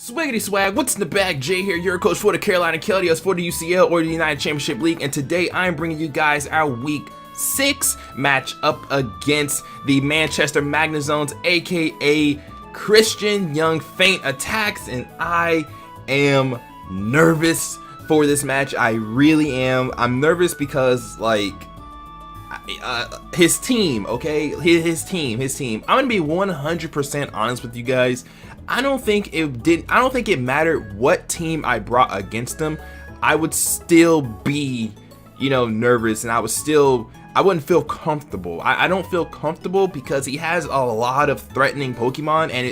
Swiggity swag, what's in the bag? Jay here, your coach for the Carolina Keldeos for the UCL or the United Championship League, and today I'm bringing you guys our Week 6 match up against the Manchester Magnezones, aka Christian Young Faint Attacks, and I am nervous for this match. I really am. I'm nervous because, like, his team, okay? His team. I'm gonna be 100% honest with you guys. I don't think it mattered what team I brought against him. I would still be, nervous, and I wouldn't feel comfortable. I don't feel comfortable because he has a lot of threatening Pokemon, and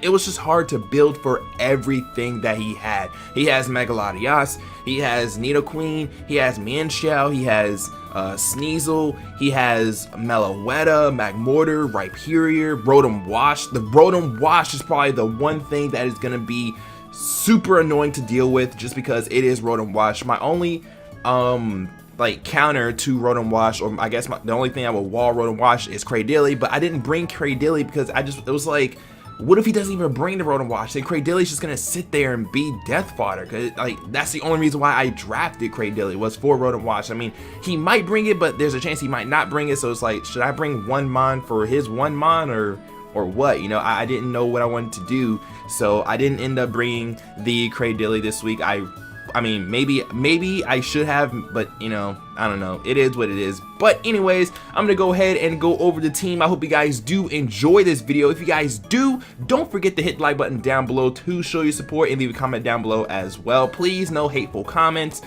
it was just hard to build for everything that he had. He has Megalodyos, he has Nidoqueen, he has Manchow, he has Sneasel, he has Meloetta, Magmortar, Rhyperior, Rotom Wash. The Rotom Wash is probably the one thing that is going to be super annoying to deal with just because it is Rotom Wash. My only counter to Rotom Wash, or I guess the only thing I would wall Rotom Wash is Cradily, but I didn't bring Cradily because it was like, what if he doesn't even bring the Rotom Wash? Then Cradily's just gonna sit there and be death fodder, cause that's the only reason why I drafted Cradily, was for Rotom Wash. I mean, he might bring it, but there's a chance he might not bring it, so it's like, should I bring one Mon for his one Mon, or what? I didn't know what I wanted to do, so I didn't end up bringing the Cradily this week. I mean, maybe I should have, but I don't know. It is what it is. But anyways, I'm gonna go ahead and go over the team. I hope you guys do enjoy this video. If you guys do, don't forget to hit the like button down below to show your support, and leave a comment down below as well. Please, no hateful comments.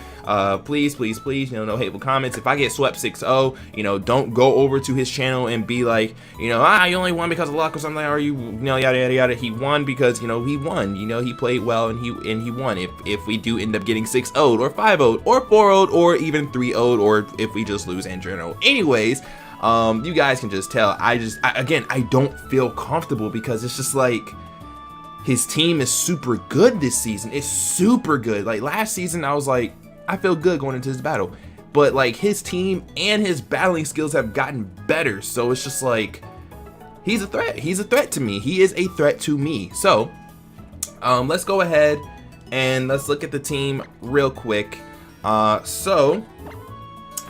Please, no hateful comments. If I get swept 6-0, don't go over to his channel and be like, you only won because of luck or something, or yada yada yada. He won because he won. He played well and he won. If we do end up getting 6-0 or 5-0 or 4-0 or even 3-0, or if we just lose in general. Anyways, you guys can just tell I don't feel comfortable because it's just like, his team is super good this season. It's super good. Like last season, I was like, I feel good going into this battle, but like his team and his battling skills have gotten better, so it's just like, he's a threat. He's a threat to me. He is a threat to me. So let's go ahead and let's look at the team real quick. So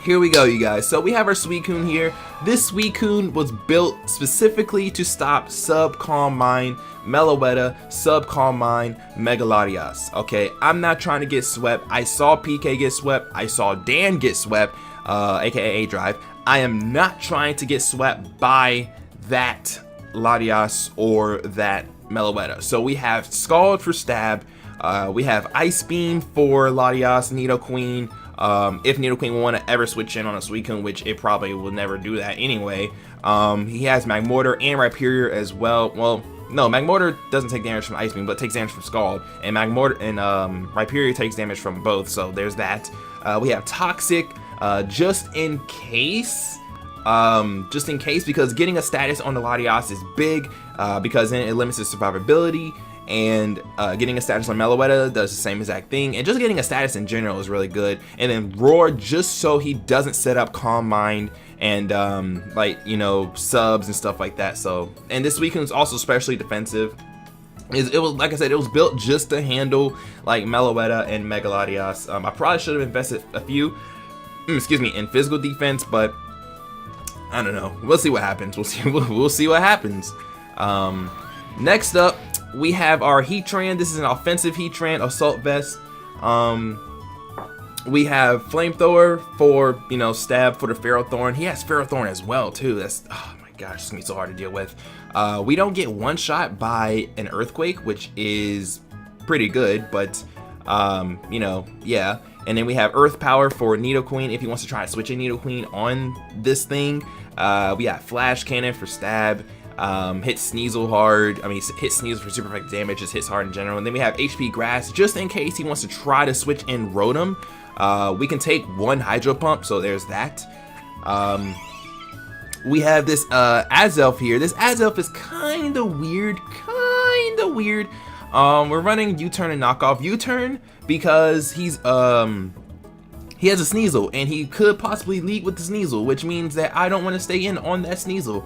here we go, you guys. So we have our Suicune here. This Suicune was built specifically to stop Sub-Calm Mind, Meloetta, Sub-Calm Mind, Megalodyos. Okay, I'm not trying to get swept. I saw PK get swept. I saw Dan get swept, aka A-Drive. I am not trying to get swept by that Latias or that Meloetta. So we have Scald for Stab. We have Ice Beam for Latias, Nidoqueen. If Nidoqueen will want to ever switch in on a Suicune, which it probably will never do that anyway. He has Magmortar and Rhyperior as well. Well, no, Magmortar doesn't take damage from Ice Beam, but takes damage from Scald, and Magmortar and Rhyperior takes damage from both, so there's that. We have Toxic, just in case, because getting a status on the Latias is big, because then it limits his survivability. And getting a status on Meloetta does the same exact thing, and just getting a status in general is really good. And then Roar, just so he doesn't set up Calm Mind and subs and stuff like that. So, and this Suicune is also specially defensive. It was, like I said, it was built just to handle like Meloetta and Megalodyos. I probably should have invested a few, in physical defense, but I don't know. We'll see what happens. We'll see what happens. Next up, we have our Heatran. This is an offensive Heatran, Assault Vest. We have Flamethrower for, Stab for the Ferrothorn. He has Ferrothorn as well, too. That's, oh my gosh, it's gonna be so hard to deal with. We don't get one shot by an Earthquake, which is pretty good, but, yeah. And then we have Earth Power for Nidoqueen if he wants to try to switch in Nidoqueen on this thing. We got Flash Cannon for Stab. Hit Sneasel hard. Hit Sneasel for super effective damage, just hits hard in general. And then we have HP Grass, just in case he wants to try to switch in Rotom. We can take one Hydro Pump, so there's that. We have this Azelf here. This Azelf is kind of weird. We're running U-Turn and Knockoff. U-Turn because he has a Sneasel, and he could possibly lead with the Sneasel, which means that I don't want to stay in on that Sneasel.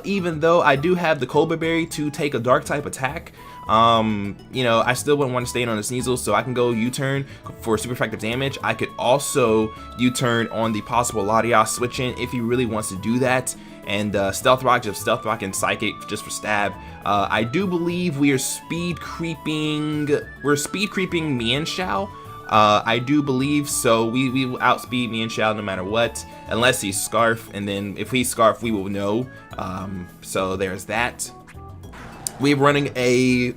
Even though I do have the Cobra Berry to take a dark type attack, you know, I still wouldn't want to stay in on the Sneasel, so I can go U-turn for super effective damage. I could also U-turn on the possible Latias switch in if he really wants to do that. And Stealth Rock, just Stealth Rock and Psychic just for stab. I do believe we are speed creeping. We're speed creeping Mienshao. I do believe so. We will outspeed Mienshao no matter what, unless he's Scarf, and then if he's Scarf, we will know. So there's that. We're running a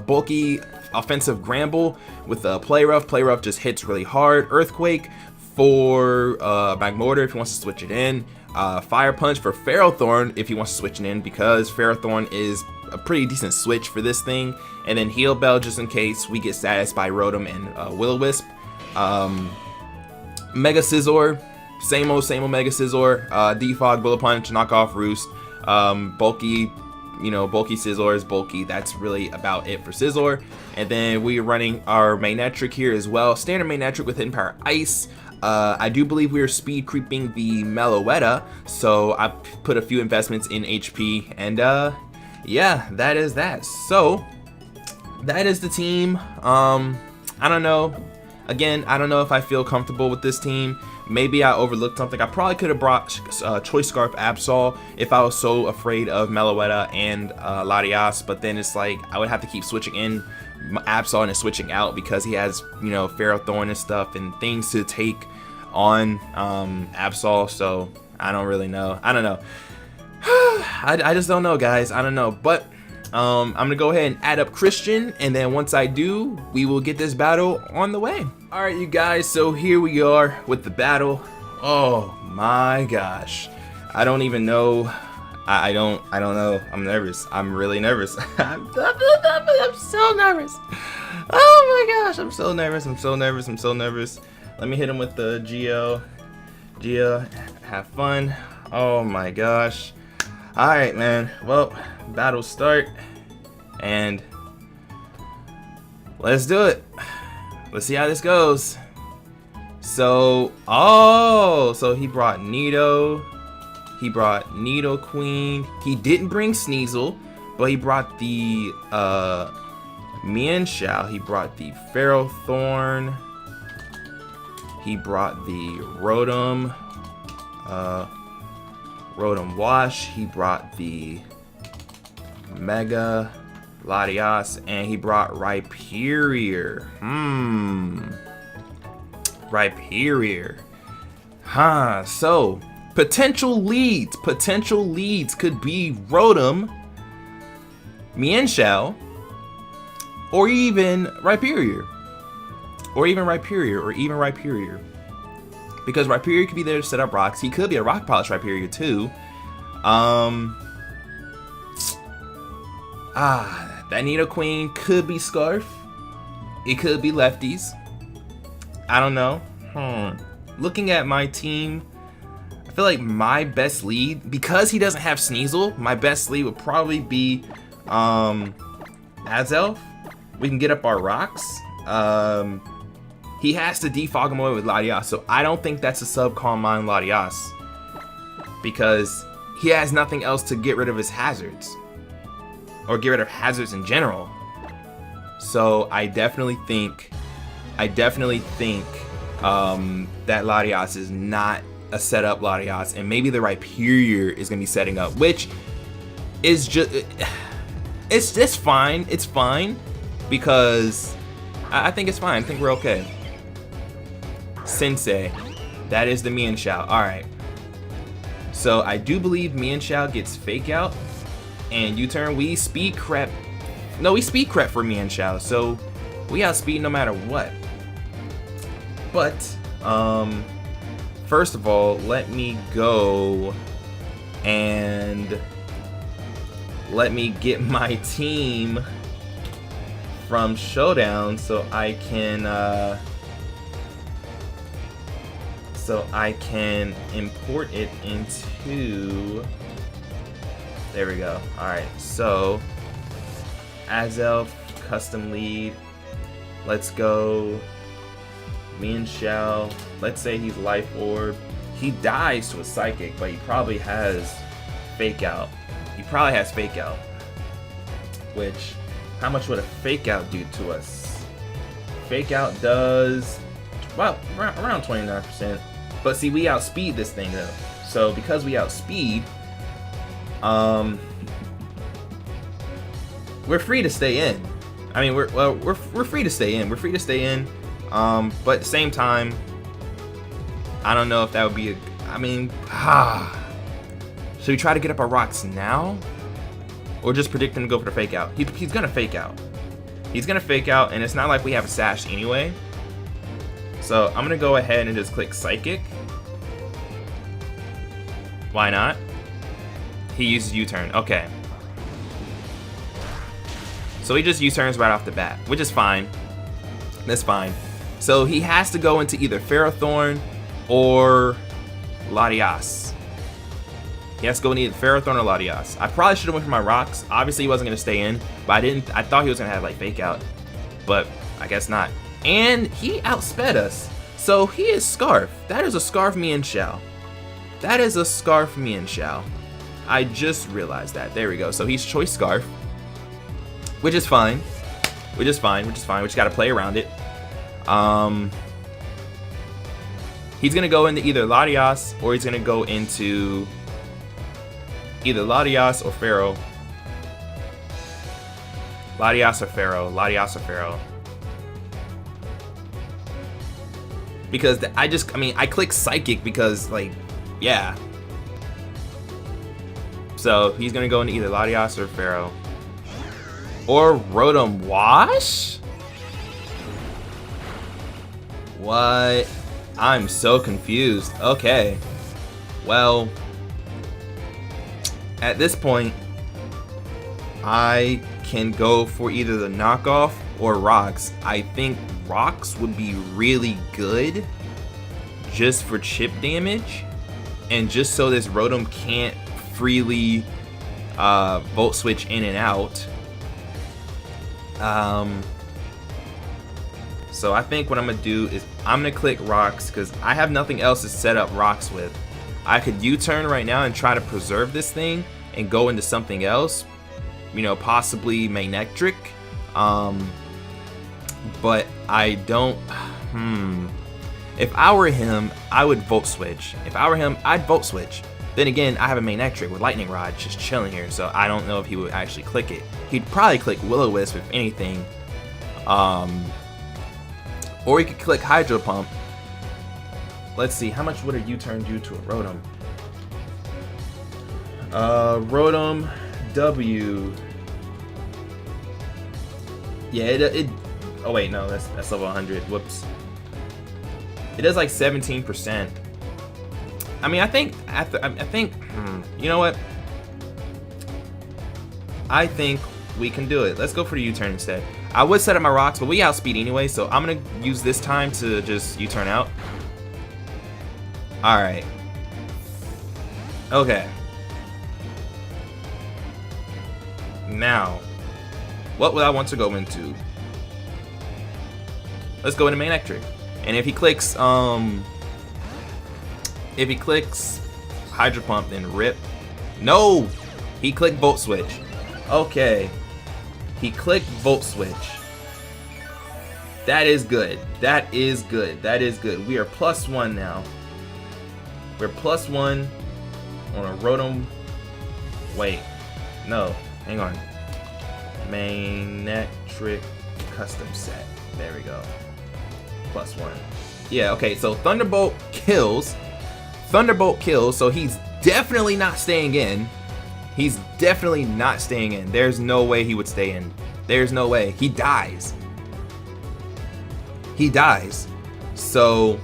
bulky offensive Gramble with a Play Rough. Play Rough just hits really hard. Earthquake for Magmortar if he wants to switch it in. Fire Punch for Ferrothorn if he wants to switch it in, because Ferrothorn is a pretty decent switch for this thing. And then Heal Bell just in case we get status by Rotom and Will-O-Wisp. Mega Scizor, same old Mega Scizor. Defog, Bullet Punch, Knock Off Roost. Bulky, you know, bulky Scizor is bulky. That's really about it for Scizor. And then we're running our Magnetric here as well. Standard Magnetric with Hidden Power Ice. I do believe we are speed creeping the Meloetta, so I put a few investments in HP, and yeah, that is that. So that is the team. I don't know. Again, I don't know if I feel comfortable with this team. Maybe I overlooked something. I probably could have brought Choice Scarf Absol if I was so afraid of Meloetta and Latias, but then it's like I would have to keep switching in Absol and switching out because he has, you know, Ferrothorn and stuff and things to take on Absol. So I don't really know. I don't know. I just don't know, guys. I don't know. But I'm gonna go ahead and add up Christian, and then once I do, we will get this battle on the way. All right, you guys. So here we are with the battle. Oh my gosh, I don't even know. I don't know. I'm nervous. I'm really nervous. I'm so nervous. Oh my gosh, I'm so nervous. I'm so nervous. I'm so nervous. Let me hit him with the Geo. Geo, have fun. Oh my gosh. All right, man. Well, battle start, and let's do it. Let's see how this goes. So, so he brought Nido. He brought Nidoqueen. He didn't bring Sneasel, but he brought the Mienshao. He brought the Ferrothorn. He brought the Rotom. Rotom Wash. He brought the Mega Latias, and he brought Rhyperior. Rhyperior. So potential leads could be Rotom, Mienshao, or even Rhyperior. Because Rhyperior could be there to set up rocks. He could be a Rock Polish Rhyperior too. That Nidoqueen could be Scarf. It could be Lefties. I don't know. Looking at my team, I feel like my best lead, because he doesn't have Sneasel, my best lead would probably be Azelf. We can get up our rocks. He has to defog him away with Latias, so I don't think that's a sub Calm Mind Latias, because he has nothing else to get rid of his hazards, or get rid of hazards in general. So I definitely think that Latias is not a setup Latias, and maybe the Rhyperior is gonna be setting up, which is it's fine. It's fine, because I think it's fine. I think we're okay. Sensei, that is the Mienshao. All right. So I do believe Mienshao gets Fake Out and U-turn. We speed crep. No, we speed crep for Mienshao, so we outspeed no matter what. But first of all, let me go and let me get my team from Showdown so I can import it into, there we go. Alright, so Azelf, custom lead, let's go. Mienshao, let's say he's Life Orb. He dies to a Psychic, but he probably has Fake Out. He probably has Fake Out. Which, how much would a Fake Out do to us? Fake Out does, well, around 29%. But see, we outspeed this thing though. So because we outspeed, we're free to stay in. I mean, we're free to stay in. We're free to stay in. But at the same time, I don't know if that would be a. I mean, should we try to get up our rocks now, or just predict him to go for the Fake Out? He's gonna Fake Out. He's gonna Fake Out, and it's not like we have a Sash anyway. So I'm gonna go ahead and just click Psychic. Why not? He uses U-turn. Okay. So he just U-turns right off the bat, which is fine. That's fine. So he has to go into either Ferrothorn or Latias. He has to go into either Ferrothorn or Latias. I probably should have went for my rocks. Obviously he wasn't gonna stay in, but I didn't. I thought he was gonna have like Fake Out, but I guess not. And he outsped us. So he is Scarf. That is a Scarf me and Shell. That is a Scarf me and Shell. I just realized that. There we go. So he's Choice Scarf, which is fine. Which is fine. We just gotta play around it. He's gonna go into either Latias, or he's gonna go into either Latias or Pharaoh. Latias or Pharaoh. Latias or Pharaoh. Because I click Psychic because, like, yeah. So he's gonna go into either Latias or Pharaoh. Or Rotom Wash? What? I'm so confused. Okay. Well, at this point, I can go for either the knockoff or rocks. I think rocks would be really good just for chip damage, and just so this Rotom can't freely Volt Switch in and out. So I think what I'm gonna do is I'm gonna click rocks because I have nothing else to set up rocks with. I could U-turn right now and try to preserve this thing and go into something else, you know, possibly Magnetic. But I don't. If I were him, I would Volt Switch. If I were him, I'd Volt Switch. Then again, I have a Magnetic with Lightning Rod just chilling here, so I don't know if he would actually click it. He'd probably click Will-O-Wisp if anything. Or he could click Hydro Pump. Let's see, how much would a U-turn do to a Rotom? Rotom W. Yeah, it oh wait, no, that's level 100. Whoops. It does like 17%. I mean, I think you know what? I think we can do it. Let's go for the U-turn instead. I would set up my rocks, but we outspeed anyway, so I'm gonna use this time to just U-turn out. Alright. Okay. Now, what would I want to go into? Let's go into Magnetic. And if he clicks Hydro Pump, then rip. No! He clicked Volt Switch. Okay. He clicked Volt Switch. That is good. That is good. That is good. We are +1 now. We're +1 on a Rotom. Wait. No. Hang on. Magnetic custom set. There we go. +1. Yeah, okay, so Thunderbolt kills. Thunderbolt kills, so he's definitely not staying in. He's definitely not staying in. There's no way he would stay in. There's no way. He dies. He dies. So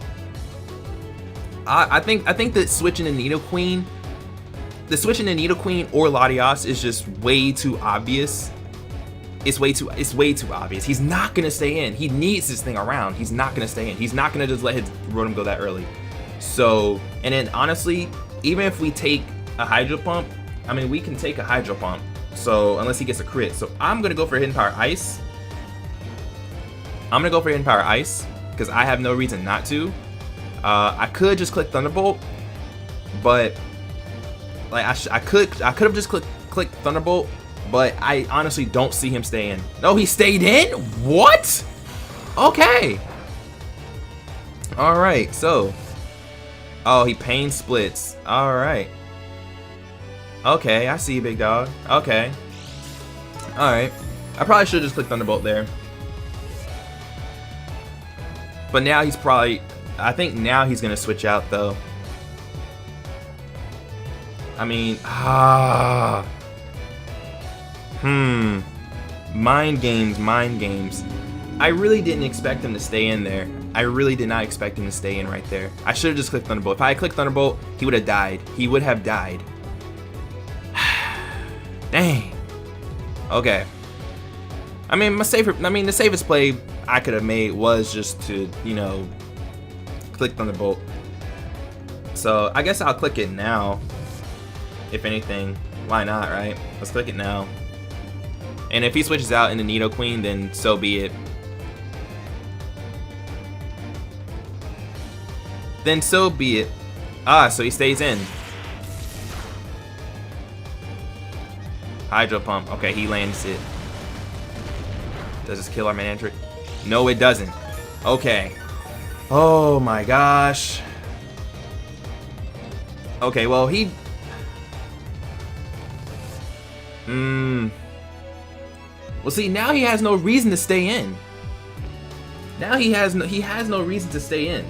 I think that switching to Nidoqueen, or Latias is just way too obvious. It's way too obvious. He's not gonna stay in. He needs this thing around. He's not gonna stay in. He's not gonna just let his Rotom go that early. So, and then honestly, even if we take a Hydro Pump, I mean, we can take a Hydro Pump. So unless he gets a crit, so I'm gonna go for Hidden Power Ice. I'm gonna go for Hidden Power Ice because I have no reason not to. I could just click Thunderbolt, but Like I could have just clicked Thunderbolt, but I honestly don't see him stay in. No, he stayed in? What? Okay. All right, so. Oh, he pain splits. All right. Okay, I see you, big dog. Okay. All right. I probably should have just clicked Thunderbolt there. But now he's probably, I think now he's gonna switch out though. I mean, mind games. I really didn't expect him to stay in there. I really did not expect him to stay in right there. I should have just clicked Thunderbolt. If I had clicked Thunderbolt, he would have died. He would have died. Dang. Okay. I mean, the safest play I could have made was just to, you know, click Thunderbolt. So I guess I'll click it now. If anything, why not, right? Let's click it now. And if he switches out into Nidoqueen, then so be it. Then so be it. Ah, so he stays in. Hydro Pump. Okay, he lands it. Does this kill our Manectric? No, it doesn't. Okay. Oh my gosh. Okay, well he. Well, see, now he has no reason to stay in. Now he has no reason to stay in.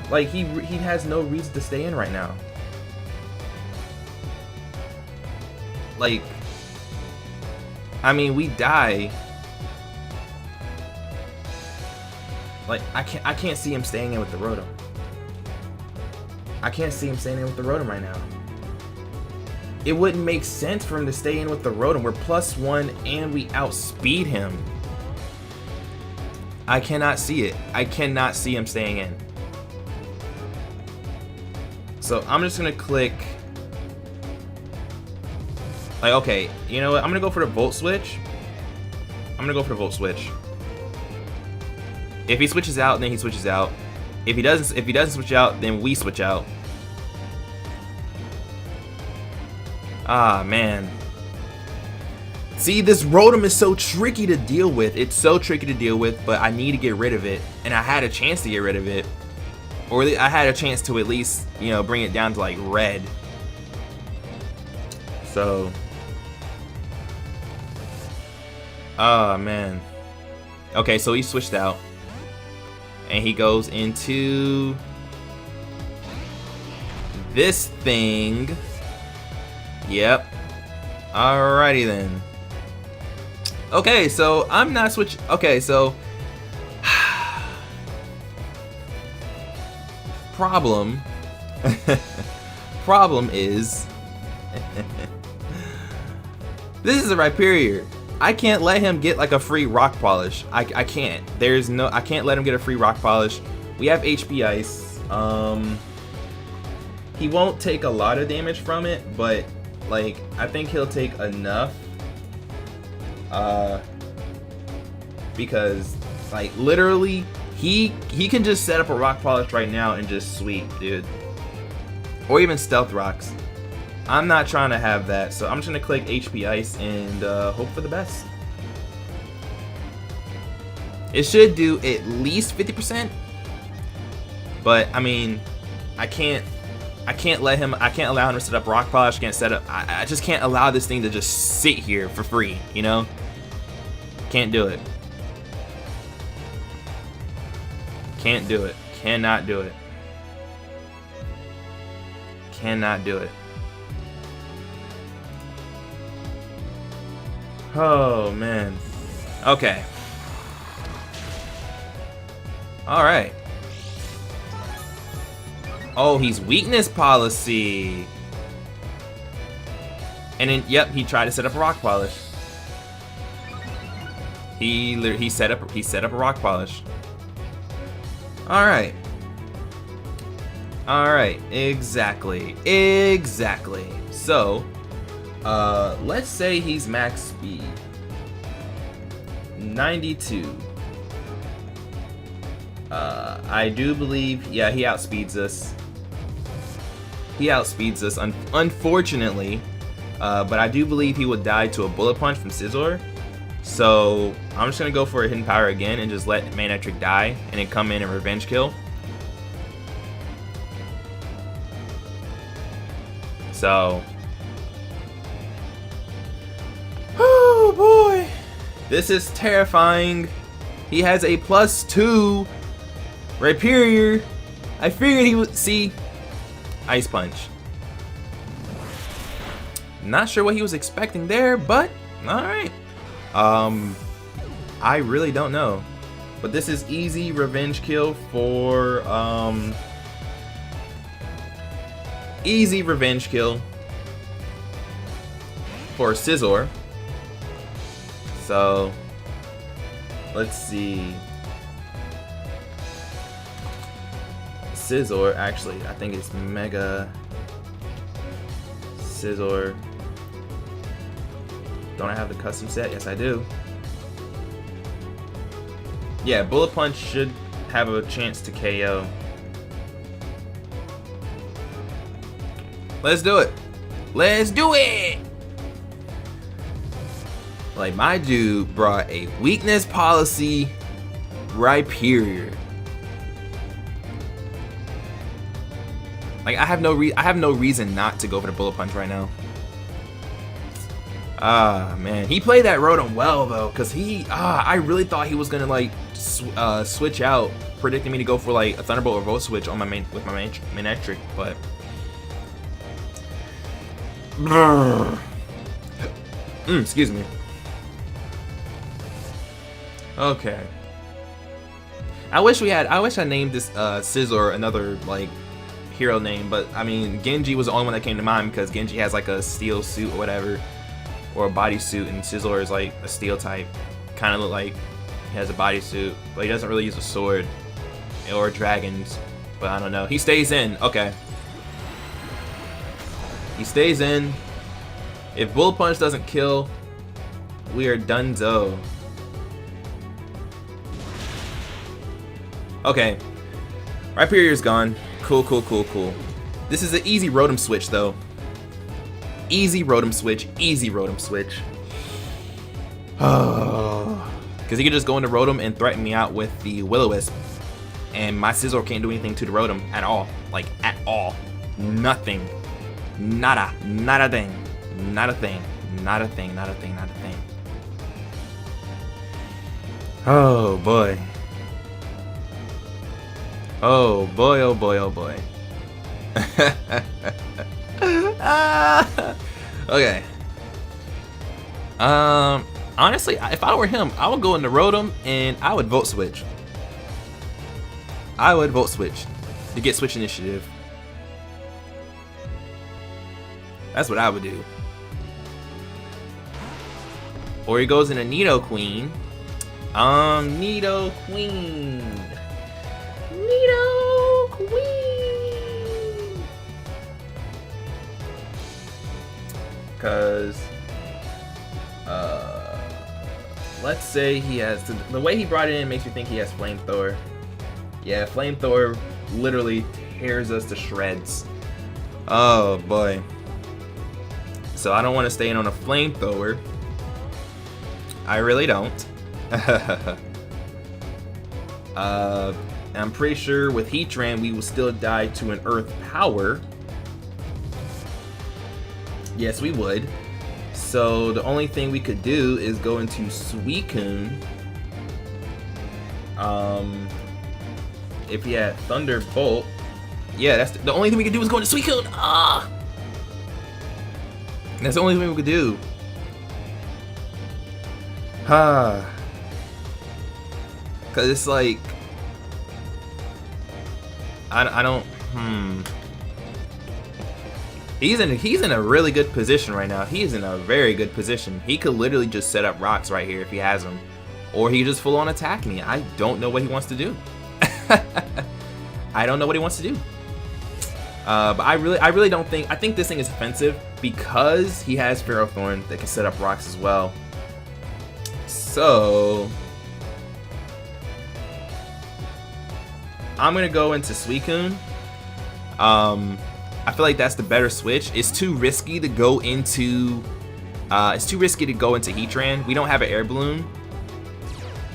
Like he has no reason to stay in right now. Like, I mean, we die. Like I can't see him staying in with the Rotom. I can't see him staying in with the Rotom right now. It wouldn't make sense for him to stay in with the Rotom. We're +1 and we outspeed him. I cannot see it. I cannot see him staying in. So I'm just gonna click. Like, okay, you know what? I'm gonna go for the Volt Switch. If he switches out, then he switches out. If he doesn't switch out, then we switch out. Ah, man. See, this Rotom is so tricky to deal with. It's so tricky to deal with, but I need to get rid of it. And I had a chance to get rid of it. Or I had a chance to at least, you know, bring it down to like red. So. Oh, man. Okay, so he switched out. And he goes into this thing. Yep. Alrighty then. Okay, so I'm not switching. Okay, so problem is this is the Rhyperior. I can't let him get like a free rock polish. I can't. I can't let him get a free rock polish. We have HP Ice. He won't take a lot of damage from it, but like I think he'll take enough. Because like literally he can just set up a rock polish right now and just sweep, dude. Or even stealth rocks. I'm not trying to have that, so I'm just gonna click HP Ice and hope for the best. It should do at least 50%, but I mean, I can't allow him to set up rock polish. I just can't allow this thing to just sit here for free, you know? Can't do it. Can't do it. Cannot do it. Cannot do it. Oh, man. Okay. Alright. Oh, he's weakness policy. And then, yep, he tried to set up a rock polish. He set up a rock polish. Alright. Alright, exactly. So, let's say he's max speed 92. I do believe, yeah, he outspeeds us. He outspeeds us, unfortunately. But I do believe he would die to a bullet punch from Scizor. So I'm just gonna go for a hidden power again and just let Magnetic die and then come in and revenge kill. So, oh boy, this is terrifying. He has a +2 Rhyperior. I figured he would see Ice Punch. Not sure what he was expecting there, but all right. I really don't know, but this is easy revenge kill for easy revenge kill for Scizor. So let's see. Scizor, actually, I think it's Mega Scizor. Don't I have the custom set? Yes, I do. Yeah, Bullet Punch should have a chance to KO. Let's do it. Let's do it. Like, my dude brought a weakness policy Rhyperior. Like, I have no reason not to go for the Bullet Punch right now. Ah, man, he played that Rotom well though, cause I really thought he was gonna like switch out, predicting me to go for like a Thunderbolt or Volt Switch on my Magnetic, but excuse me. Okay. I wish I named this Scizor another like hero name, but I mean Genji was the only one that came to mind because Genji has like a steel suit or whatever, or a bodysuit, and Scizor is like a steel type. Kind of look like he has a bodysuit, but he doesn't really use a sword or dragons. But I don't know. He stays in. Okay. He stays in. If Bullet Punch doesn't kill, we are donezo. Okay. Rhyperior's gone. Cool, cool, cool, cool. This is an easy Rotom switch, though. Easy Rotom switch. Easy Rotom switch. Oh. Because he could just go into Rotom and threaten me out with the Will-O-Wisp. And my Scizor can't do anything to the Rotom at all. Like, at all. Nothing. Nada. Not a thing. Not a thing. Not a thing. Not a thing. Not a thing. Oh, boy. Oh boy, oh boy, oh boy. Okay. Honestly, if I were him, I would go into Rotom and I would Volt Switch. I would Volt Switch to get Switch Initiative. That's what I would do. Or he goes into Nidoqueen. Nidoqueen. Nidoqueen. Because, let's say he has, the way he brought it in makes me think he has Flamethrower. Yeah, Flamethrower literally tears us to shreds. Oh boy. So I don't want to stay in on a Flamethrower. I really don't. I'm pretty sure with Heatran we will still die to an Earth Power. Yes, we would. So the only thing we could do is go into Suicune. If he had Thunderbolt, yeah, that's the only thing we could do is go into Suicune. Ah, that's the only thing we could do. Cause it's like I don't. He's in a really good position right now. He's in a very good position. He could literally just set up rocks right here if he has them, or he just full on attack me. I don't know what he wants to do. I don't know what he wants to do. But I really don't think. I think this thing is offensive because he has Ferrothorn that can set up rocks as well. So I'm gonna go into Suicune. I feel like that's the better switch. It's too risky to go into Heatran. We don't have an air balloon.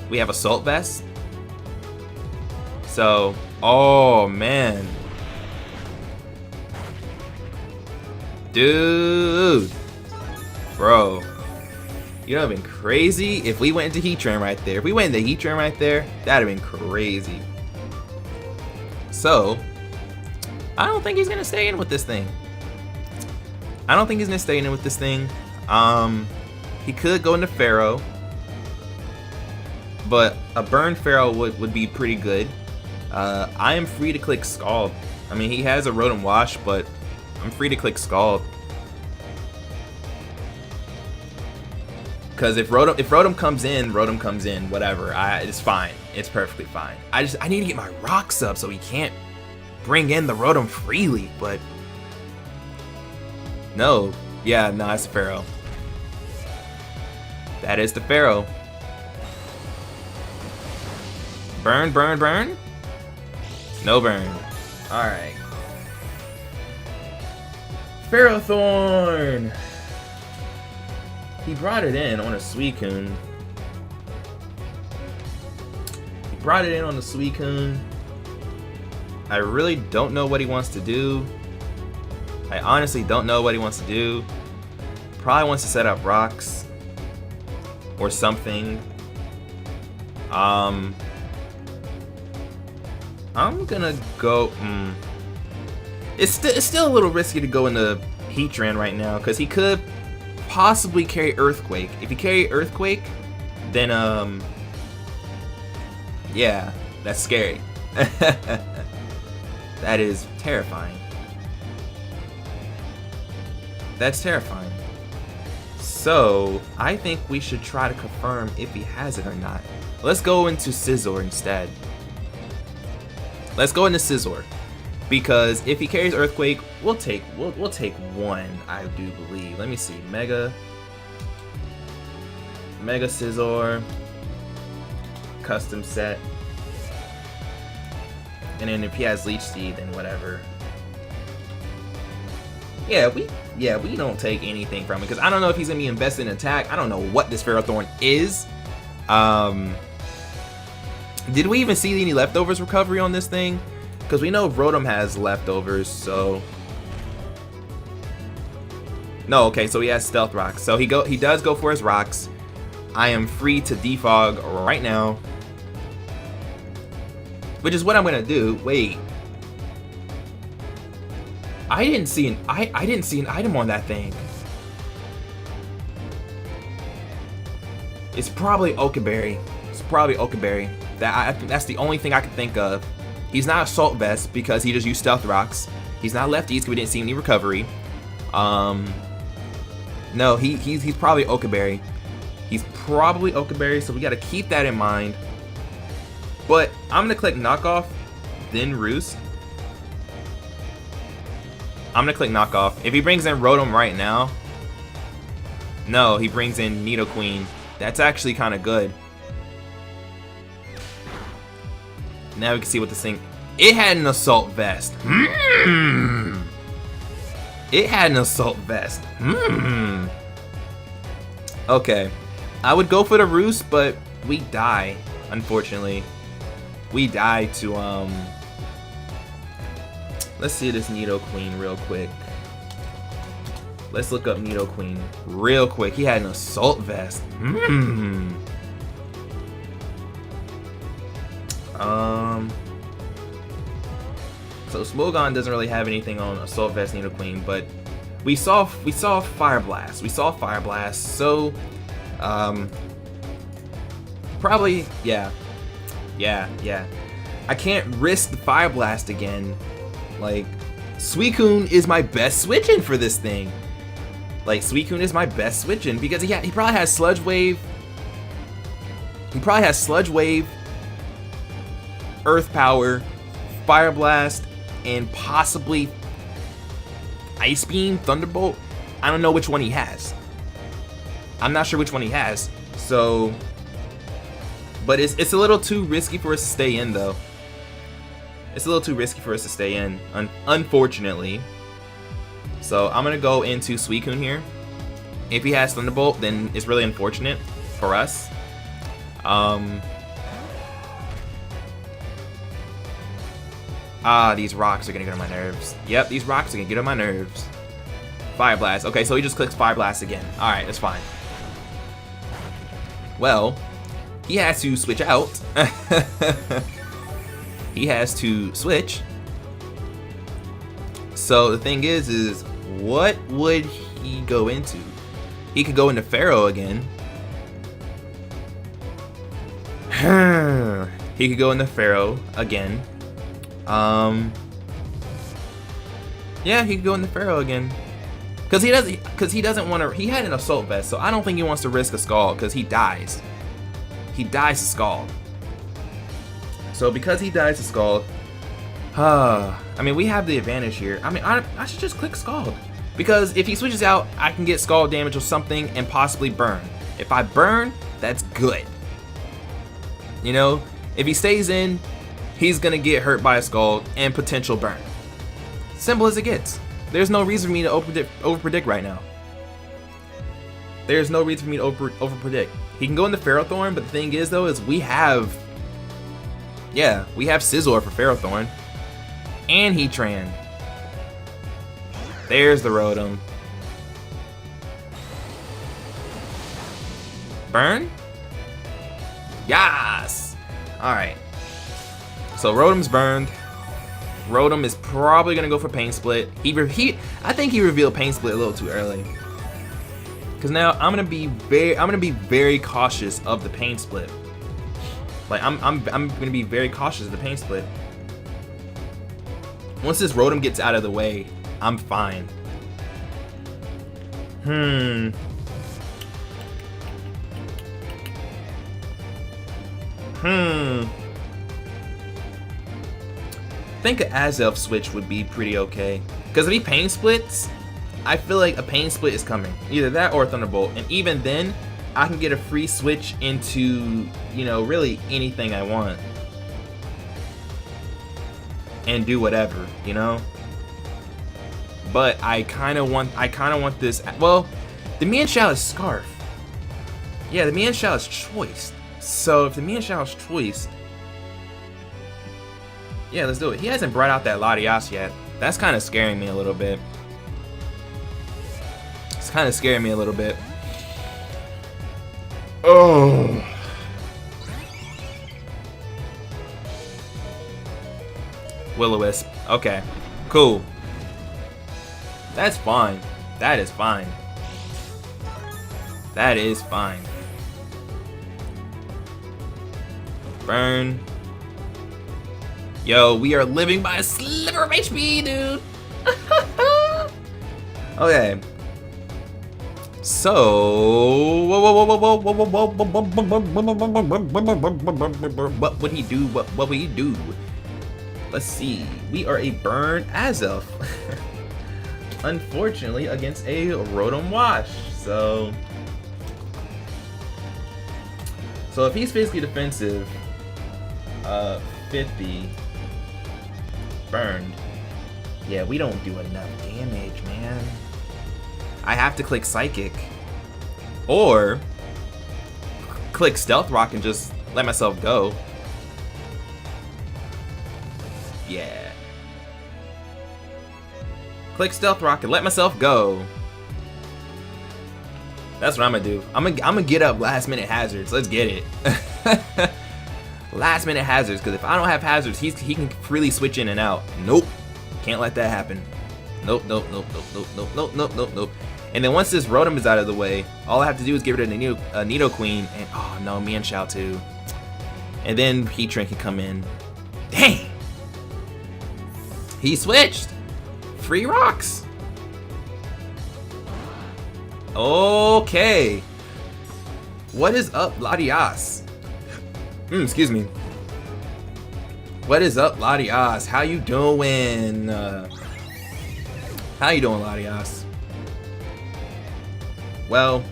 We have Assault Vest. So, oh man. Dude. Bro. You know, it'd been crazy if we went into Heatran right there. If we went into Heatran right there, that'd have been crazy. So, I don't think he's gonna stay in with this thing. He could go into Pharaoh, but a burn Pharaoh would be pretty good. I am free to click Scald. I mean, he has a Rotom Wash, but I'm free to click Scald. Because if Rotom comes in, whatever. It's fine. It's perfectly fine. I need to get my rocks up so he can't bring in the Rotom freely, but no. Yeah, no, it's the Pharaoh. That is the Pharaoh. Burn, burn, burn? No burn. Alright. Ferrothorn! He brought it in on a Suicune. I really don't know what he wants to do. I honestly don't know what he wants to do. Probably wants to set up rocks or something. I'm gonna go. It's still a little risky to go into Heatran right now because he could possibly carry Earthquake. If he carry Earthquake, then yeah, that's scary. That is terrifying. That's terrifying. So I think we should try to confirm if he has it or not. Let's go into Scizor instead. Let's go into Scizor. Because if he carries Earthquake, we'll take one, I do believe. Let me see. Mega Scizor. Custom set. And then if he has Leech Seed, then whatever. Yeah, we don't take anything from it because I don't know if he's gonna be invested in attack. I don't know what this Ferrothorn is. Did we even see any leftovers recovery on this thing? Because we know Rotom has leftovers, so no. Okay, so he has Stealth Rocks. So he does go for his rocks. I am free to defog right now, which is what I'm gonna do. Wait. I didn't see an item on that thing. It's probably Oakenberry. That's the only thing I can think of. He's not Assault Vest because he just used Stealth Rocks. He's not Lefties because we didn't see any recovery. No, he's probably Oakenberry. So we got to keep that in mind. But I'm gonna click Knockoff, then Roost. I'm gonna click Knockoff. If he brings in Rotom right now, no, he brings in Nidoqueen. That's actually kind of good. Now we can see what this thing. It had an Assault Vest. It had an Assault Vest. Okay, I would go for the Roost, but we die. Unfortunately, we die to Let's see this Nidoqueen real quick. Let's look up Nidoqueen real quick. He had an Assault Vest. So Smogon doesn't really have anything on Assault Vest Nidoqueen, but we saw Fire Blast. So probably yeah. I can't risk the Fire Blast again. Like, Suicune is my best switch-in for this thing. Because he probably has Sludge Wave. Earth Power, Fire Blast, and possibly Ice Beam, Thunderbolt. I don't know which one he has. I'm not sure which one he has. So, but it's a little too risky for us to stay in, though. Unfortunately. So I'm gonna go into Suicune here. If he has Thunderbolt, then it's really unfortunate for us. These rocks are gonna get on my nerves. Yep, these rocks are gonna get on my nerves. Fire Blast. Okay, so he just clicks Fire Blast again. Alright, that's fine. Well, he has to switch out. He has to switch. So the thing is what would he go into? He could go into Pharaoh again. He could go into Pharaoh again. Yeah, he could go into Pharaoh again. Cause he doesn't want to. He had an Assault Vest, so I don't think he wants to risk a Scald, cause he dies. He dies to Scald. So because he dies to Scald, I mean, we have the advantage here. I mean, I should just click Scald, because if he switches out, I can get Scald damage or something and possibly burn. If I burn, that's good. You know, if he stays in, he's gonna get hurt by a Scald and potential burn. Simple as it gets. There's no reason for me to overpredict right now. There's no reason for me to overpredict. He can go into Ferrothorn, but the thing is though, is we have Scizor for Ferrothorn. And Heatran. There's the Rotom. Burn? Yes! Alright. So Rotom's burned. Rotom is probably gonna go for Pain Split. I think he revealed Pain Split a little too early. Cause now I'm gonna be very cautious of the Pain Split. Like I'm gonna be very cautious of the Pain Split. Once this Rotom gets out of the way, I'm fine. I think an Azelf switch would be pretty okay. Because if he Pain Splits, I feel like a Pain Split is coming. Either that or a Thunderbolt. And even then, I can get a free switch into, you know, really anything I want. And do whatever, you know? But I kind of want this. Well, the Mienshao is Scarf. Yeah, the Mienshao is Choice. So if the Mienshao is Choice, yeah, let's do it. He hasn't brought out that Latias yet. That's kind of scaring me a little bit. It's kind of scaring me a little bit. Oh. Will-O-Wisp. Okay. Cool. That's fine. That is fine. That is fine. Burn. Yo, we are living by a sliver of HP, dude. Okay. So, what would he do? What would he do? Let's see. We are a burn Azelf. Unfortunately, against a Rotom Wash. So if he's physically defensive, 50 burned. Yeah, we don't do enough damage, man. I have to click Psychic or click Stealth Rock and just let myself go. Yeah. Click Stealth Rock and let myself go. That's what I'm gonna do. I'm gonna get up last minute hazards. Let's get it. Last minute hazards, because if I don't have hazards, he can freely switch in and out. Nope. Can't let that happen. Nope, nope, nope, nope, nope, nope, nope, nope, nope, nope. And then once this Rotom is out of the way, all I have to do is get rid of the Nidoqueen, and oh no, Mienshao too. And then Heatran can come in. Dang! He switched! Free rocks! Okay. What is up, Latias? Excuse me. What is up, Latias? How you doing? How you doing, Latias? Well,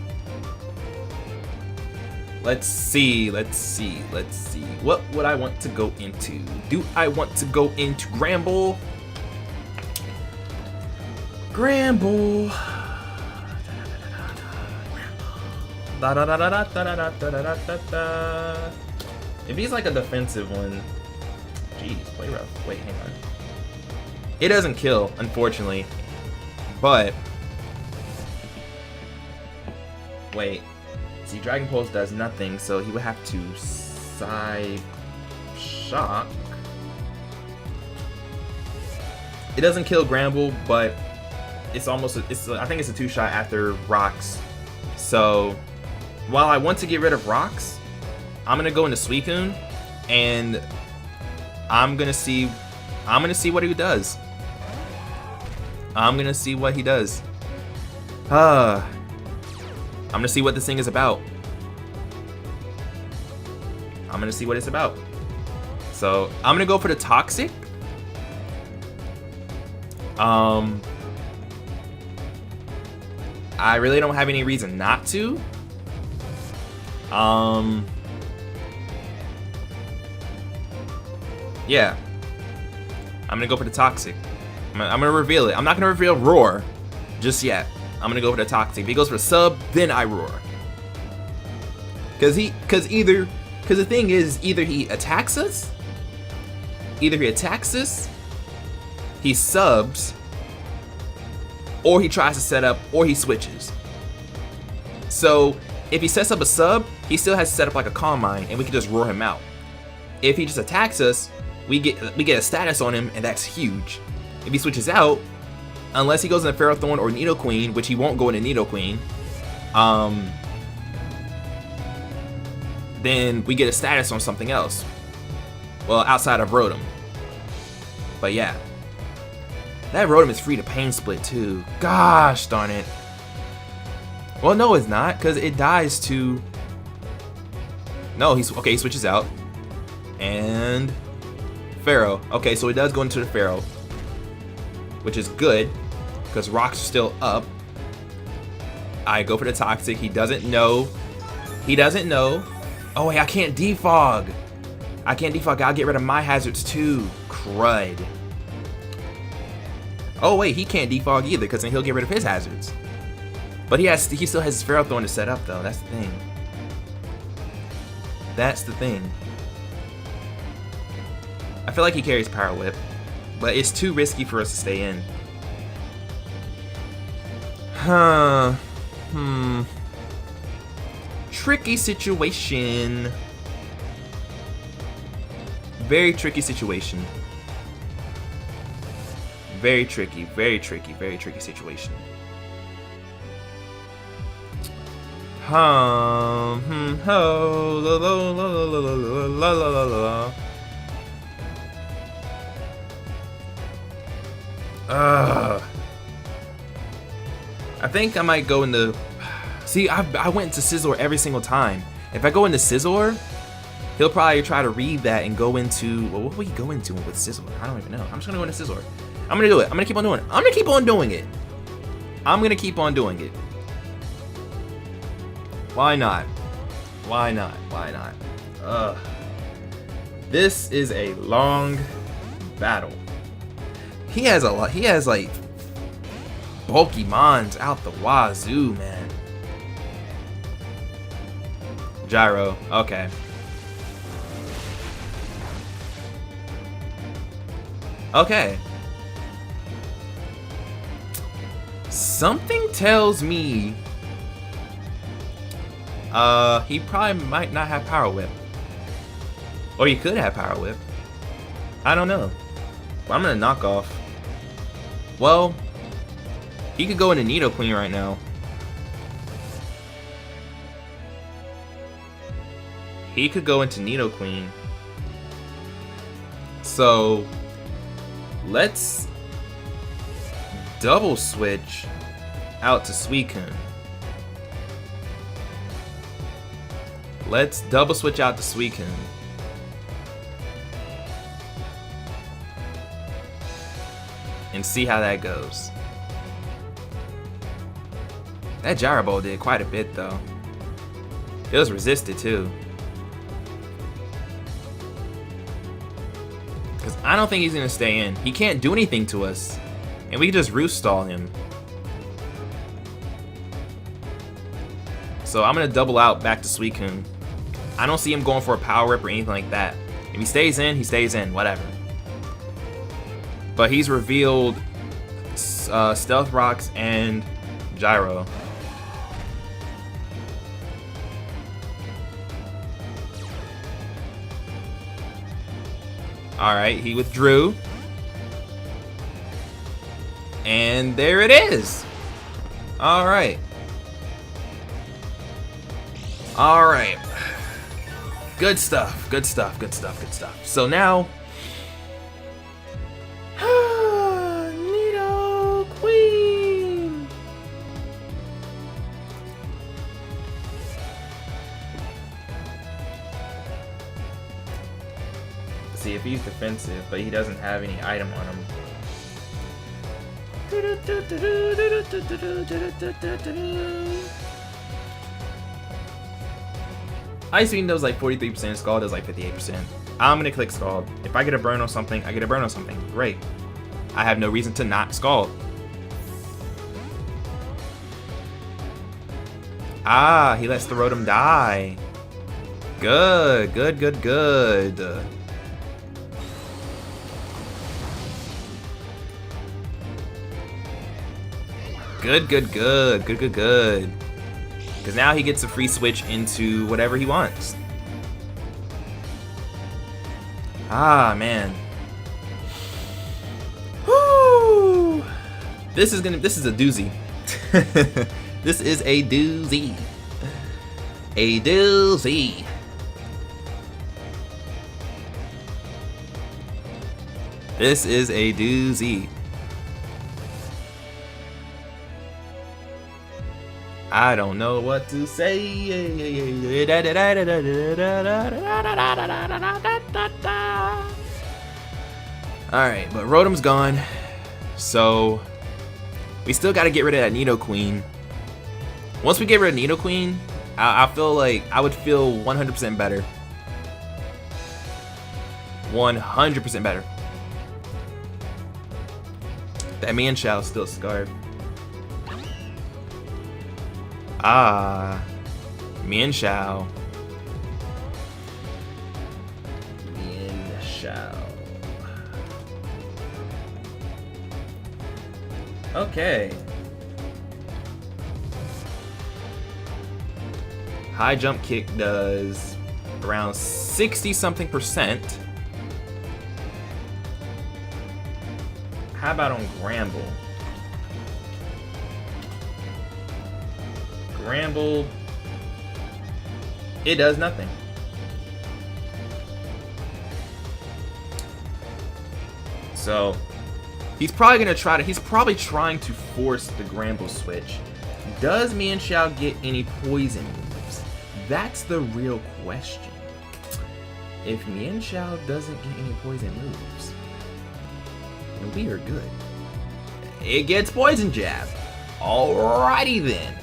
let's see. What would I want to go into? Do I want to go into Gramble? Gramble. If he's like a defensive one, jeez, play rough. Wait, hang on. It doesn't kill, unfortunately, but wait. See, Dragon Pulse does nothing, so he would have to side shock. It doesn't kill Gramble, but it's almost I think it's a 2-shot after rocks. So while I want to get rid of rocks, I'm gonna go into Suicune and I'm gonna see what he does. I'm gonna see what he does. I'm gonna see what this thing is about. I'm gonna see what it's about. So I'm gonna go for the Toxic. I really don't have any reason not to. Yeah. I'm gonna go for the Toxic. I'm gonna reveal it. I'm not gonna reveal Roar just yet. I'm gonna go for the Toxic. If he goes for Sub, then I Roar. Cause the thing is, either he attacks us, he subs, or he tries to set up, or he switches. So if he sets up a sub, he still has to set up like a Calm Mind, and we can just roar him out. If he just attacks us, we get a status on him, and that's huge. If he switches out, unless he goes into Ferrothorn or Nidoqueen, which he won't go into Nidoqueen, then we get a status on something else. Well, outside of Rotom. But yeah. That Rotom is free to Pain Split too. Gosh darn it. Well, no, it's not, because it dies to... No, he switches out. And... Pharaoh. Okay, so it does go into the Pharaoh. Which is good, because rocks are still up. I go for the Toxic. He doesn't know. Oh, wait, I can't defog. I'll get rid of my hazards too. Crud. Oh, wait, he can't defog either, because then he'll get rid of his hazards. But he still has his Ferrothorn to set up, though. That's the thing. I feel like he carries Power Whip, but it's too risky for us to stay in. Tricky situation. Very tricky situation. Very tricky situation. I think I might go into... See, I went into Scizor every single time. If I go into Scizor, he'll probably try to read that and go into... Well, what will he go into with Scizor? I don't even know. I'm just going to go into Scizor. I'm going to do it. I'm going to keep on doing it. Why not? This is a long battle. He has like bulky mons out the wazoo, man. Gyro, okay. Okay. Something tells me he probably might not have Power Whip. Or he could have Power Whip. I don't know. But I'm gonna knock off. Well, he could go into Nidoqueen right now. So let's double switch out to Suicune. And see how that goes. That Gyro Ball did quite a bit though. It was resisted too. Because I don't think he's gonna stay in. He can't do anything to us. And we can just roost stall him. So I'm gonna double out back to Suicune. I don't see him going for a power rip or anything like that. If he stays in, whatever. But he's revealed Stealth Rocks and Gyro. Alright, he withdrew. And there it is. Alright. Alright. Good stuff, good stuff, good stuff, good stuff. So now... Nido Queen! See if he's defensive, but he doesn't have any item on him. Ice Beam does like 43%, Scald does like 58%. I'm gonna click Scald. If I get a burn on something, I get a burn on something. Great. I have no reason to not Scald. Ah, he lets the Rotom die. Good, good, good, good. Good, good, good, good, good, good. Because now he gets a free switch into whatever he wants. Ah, man. Woo! This is a doozy. This is a doozy. A doozy. This is a doozy. I don't know what to say. Alright, but Rotom's gone. So we still gotta get rid of that Nidoqueen. Once we get rid of Nidoqueen, I feel like I would feel 100% better. 100% better. That Mienshao still scarred. Ah, Mienshao. Mienshao. Okay. High jump kick does around 60-something%. How about on Gramble? Gramble, it does nothing. So he's probably trying to force the Gramble switch. Does Mienshao get any poison moves? That's the real question. If Mienshao doesn't get any poison moves, then we are good. It gets Poison Jab. Alrighty then.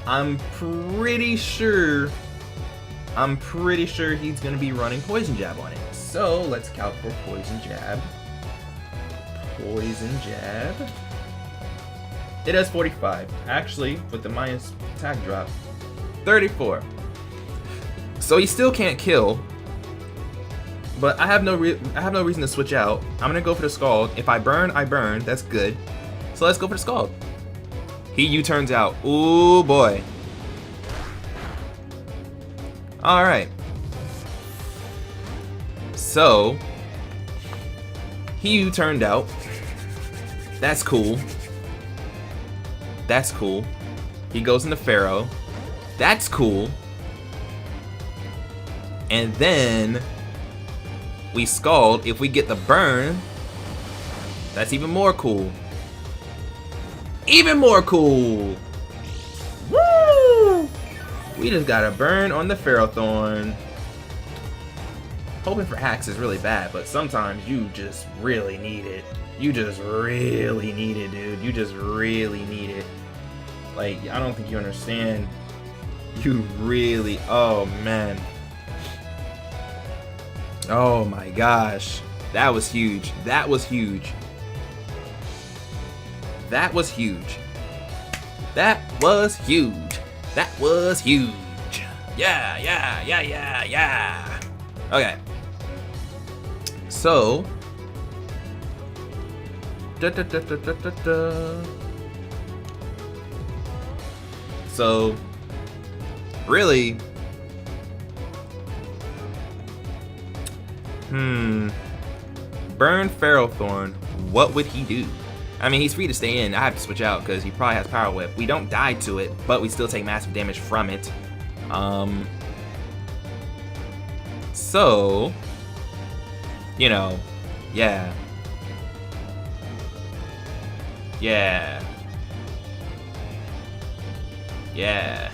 I'm pretty sure he's gonna be running Poison Jab on it. So let's calc for Poison Jab. Poison Jab. It does 45. Actually, with the minus attack drop, 34. So he still can't kill. But I have no reason to switch out. I'm gonna go for the Scald. If I burn, I burn. That's good. So let's go for the Scald. He U-turns out. Ooh boy. Alright. So he U-turned out. That's cool. That's cool. He goes into Pharaoh. That's cool. And then we Scald. If we get the burn, that's even more cool. Even more cool. Woo! We just got a burn on the Ferrothorn. Hoping for hacks is really bad, but sometimes you just really need it. You just really need it, dude. You just really need it. Like, I don't think you understand. You really, oh man. Oh my gosh. That was huge. That was huge. That was huge. That was huge. That was huge. Yeah, yeah, yeah, yeah, yeah. Okay. So. So. Really. Burn Ferrothorn. What would he do? I mean, he's free to stay in. I have to switch out because he probably has Power Whip. We don't die to it, but we still take massive damage from it. So, you know, yeah. Yeah. Yeah.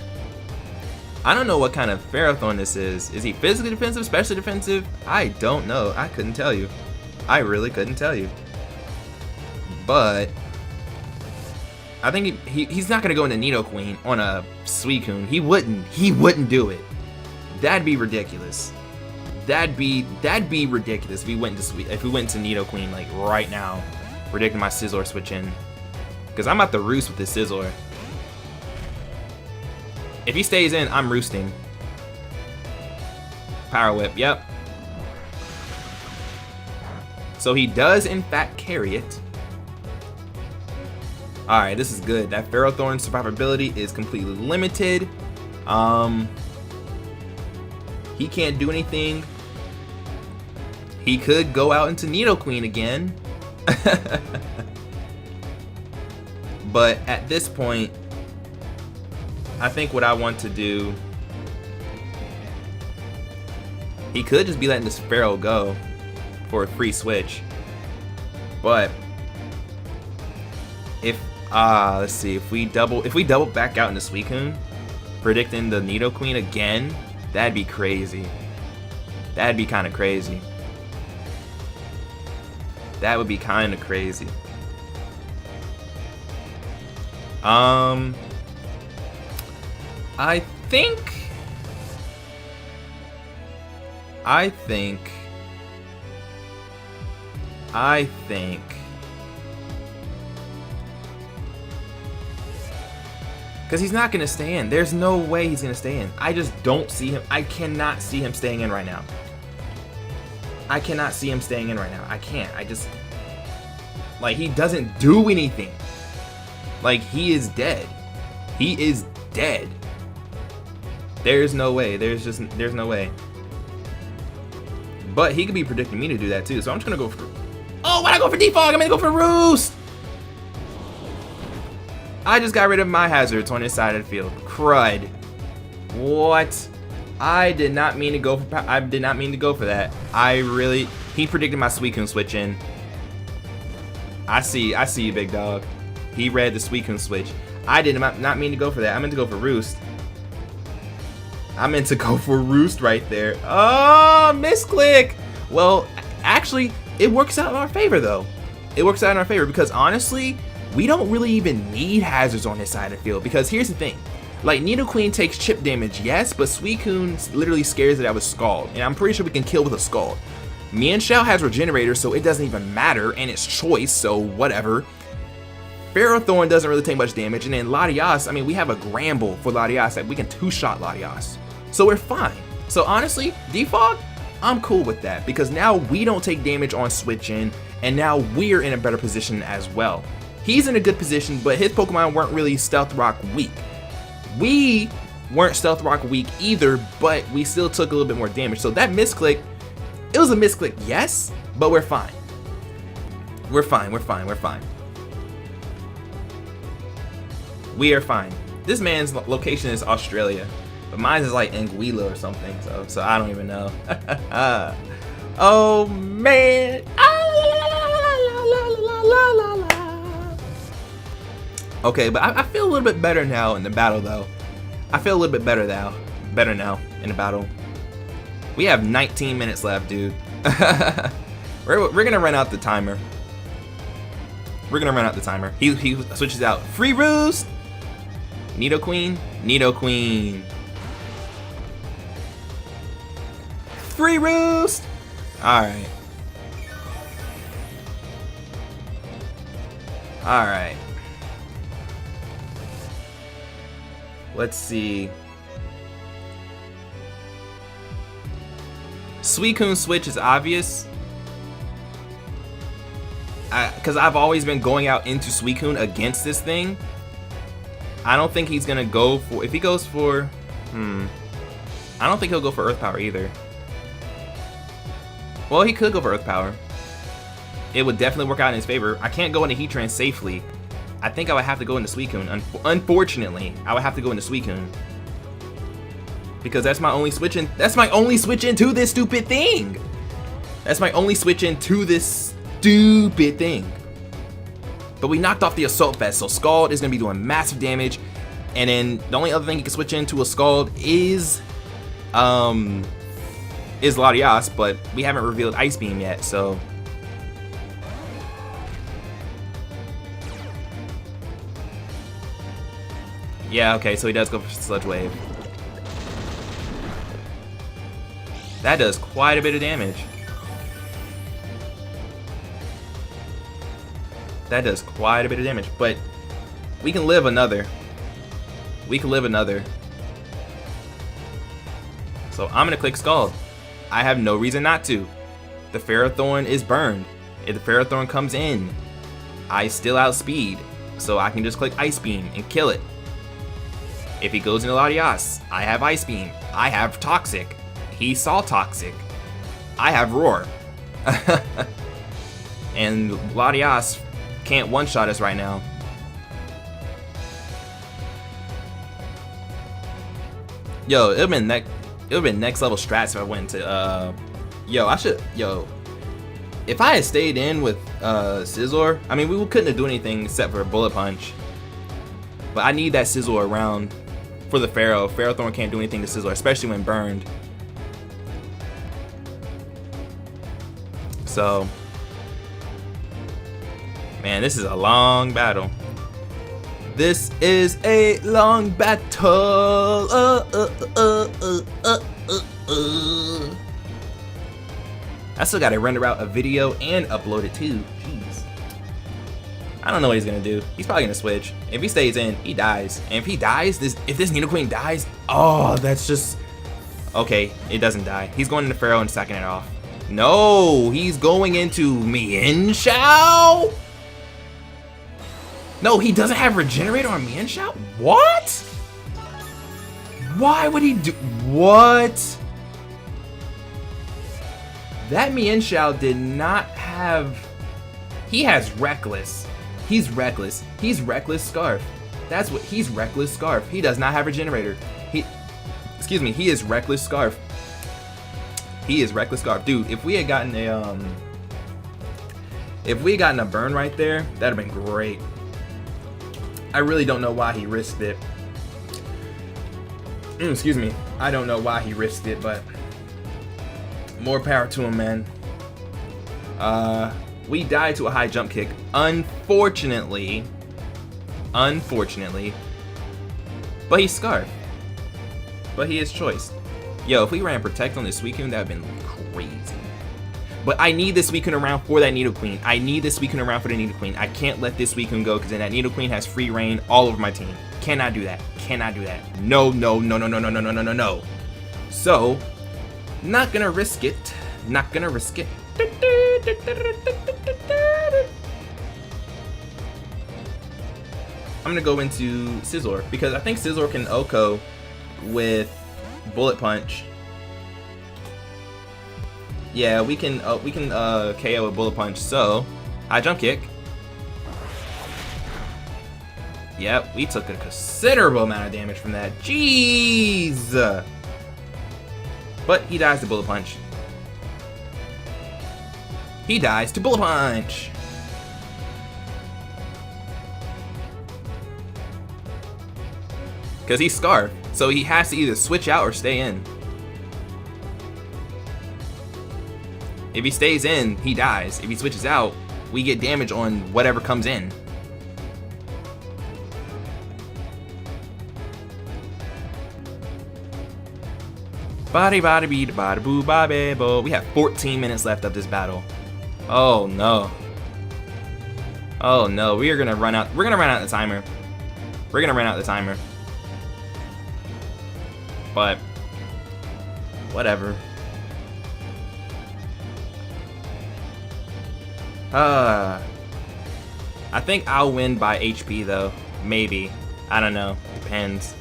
I don't know what kind of Ferrothorn this is. Is he physically defensive, specially defensive? I don't know. I couldn't tell you. I really couldn't tell you. But I think he's not gonna go into Nidoqueen on a Suicune. He wouldn't do it. That'd be ridiculous. That'd be ridiculous if we went to Nidoqueen like right now, predicting my Scizor switch in. Because I'm about to roost with this Scizor. If he stays in, I'm roosting. Power Whip, yep. So he does in fact carry it. Alright, this is good. That Ferrothorn survivability is completely limited. He can't do anything. He could go out into Nidoqueen again. But at this point, I think what I want to do, he could just be letting this Pharaoh go for a free switch. But if let's see, if we double back out into Suicune, predicting the Nidoqueen again, that'd be crazy. That'd be kind of crazy. That would be kind of crazy. I think because he's not gonna stay in. There's no way he's gonna stay in. I just don't see him. I cannot see him staying in right now. I cannot see him staying in right now. I can't. I just, like, he doesn't do anything. Like, he is dead. He is dead. There's no way. There's no way. But he could be predicting me to do that too. So I'm just gonna go for, oh, why'd I go for Defog? I'm gonna go for Roost. I just got rid of my hazards on his side of the field. Crud. What? I did not mean to go for that. He predicted my Suicune switch in. I see you, big dog. He read the Suicune switch. I did not mean to go for that. I meant to go for Roost. I meant to go for Roost right there. Oh, misclick. Well, actually, it works out in our favor though. It works out in our favor because honestly, we don't really even need hazards on his side of the field because here's the thing. Like, Nidoqueen takes chip damage, yes, but Suicune literally scares it out with Scald, and I'm pretty sure we can kill with a Scald. Mienshao has Regenerator, so it doesn't even matter, and it's choice, so whatever. Ferrothorn doesn't really take much damage, and then Latias, I mean, we have a Gramble for Latias that we can two-shot Latias. So we're fine. So honestly, Defog, I'm cool with that, because now we don't take damage on switch in, and now we're in a better position as well. He's in a good position, but his Pokemon weren't really Stealth Rock weak. We weren't Stealth Rock weak either, but we still took a little bit more damage. So that misclick, it was a misclick, yes, but we're fine. We're fine. We are fine. This man's location is Australia, but mine is like Anguilla or something, so I don't even know. Oh man. Okay, but I feel a little bit better now in the battle, though. I feel a little bit better now in the battle. We have 19 minutes left, dude. we're gonna run out the timer. He switches out. Free Roost. Nidoqueen. Free Roost. All right. Let's see. Suicune switch is obvious. Because I've always been going out into Suicune against this thing. I don't think he's gonna go for, if he goes for, I don't think he'll go for Earth Power either. Well, he could go for Earth Power. It would definitely work out in his favor. I can't go into Heatran safely. I think I would have to go into Suicune. Unfortunately, I would have to go into Suicune. Because that's my only switch in, that's my only switch into this stupid thing. That's my only switch into this stupid thing. But we knocked off the Assault Vest, so Scald is gonna be doing massive damage. And then the only other thing you can switch into a Scald is Latias, but we haven't revealed Ice Beam yet, so. Yeah, okay, so he does go for Sludge Wave. That does quite a bit of damage. That does quite a bit of damage, but we can live another. We can live another. So I'm gonna click Scald. I have no reason not to. The Ferrothorn is burned. If the Ferrothorn comes in, I still outspeed, so I can just click Ice Beam and kill it. If he goes into Latias, I have Ice Beam. I have Toxic. He saw Toxic. I have Roar. And Latias can't one-shot us right now. Yo, it would've been next level strats if I went to if I had stayed in with Scizor, I mean, we couldn't have done anything except for Bullet Punch. But I need that Scizor around for the Pharaoh. Ferrothorn can't do anything to Scizor, especially when burned. So, man, this is a long battle. This is a long battle. I still gotta render out a video and upload it too. Jeez. I don't know what he's gonna do. He's probably gonna switch. If he stays in, he dies. And if he dies, if this Nidoqueen dies, oh, that's just... Okay, it doesn't die. He's going into Pharaoh and sacking it off. No, he's going into Mienshao? No, he doesn't have Regenerator on Mienshao? What? Why would he do... What? That Mienshao did not have... He has Reckless. He's Reckless. He's Reckless Scarf. That's what... He's Reckless Scarf. He does not have Regenerator. Excuse me, he is Reckless Scarf. He is Reckless Scarf. Dude, if we had gotten a... If we had gotten a burn right there, that'd have been great. I really don't know why he risked it. Excuse me. I don't know why he risked it, but more power to him, man. We died to a high jump kick. Unfortunately. But he's Scarf. But he is Choice. Yo, if we ran Protect on this Suicune, that would have been crazy. But I need this Suicune around for that Nidoqueen. I need this Suicune around for the Nidoqueen. I can't let this Suicune go because then that Nidoqueen has free reign all over my team. Cannot do that. Cannot do that. No, no, no, no, no, no, no, no, no, no, no. So, not gonna risk it. Not gonna risk it. I'm gonna go into Scizor because I think Scizor can OHKO with Bullet Punch. Yeah, we can KO with Bullet Punch. So, high jump kick. Yep, we took a considerable amount of damage from that. Jeez. But he dies to Bullet Punch. He dies to Bullet Punch. Because he's Scarf, so he has to either switch out or stay in. If he stays in, he dies. If he switches out, we get damage on whatever comes in. Body body beat body boo body bo. We have 14 minutes left of this battle. Oh no. Oh no, we are gonna run out. We're gonna run out the timer. We're gonna run out the timer. But whatever. I think I'll win by HP though. Maybe. I don't know. Depends.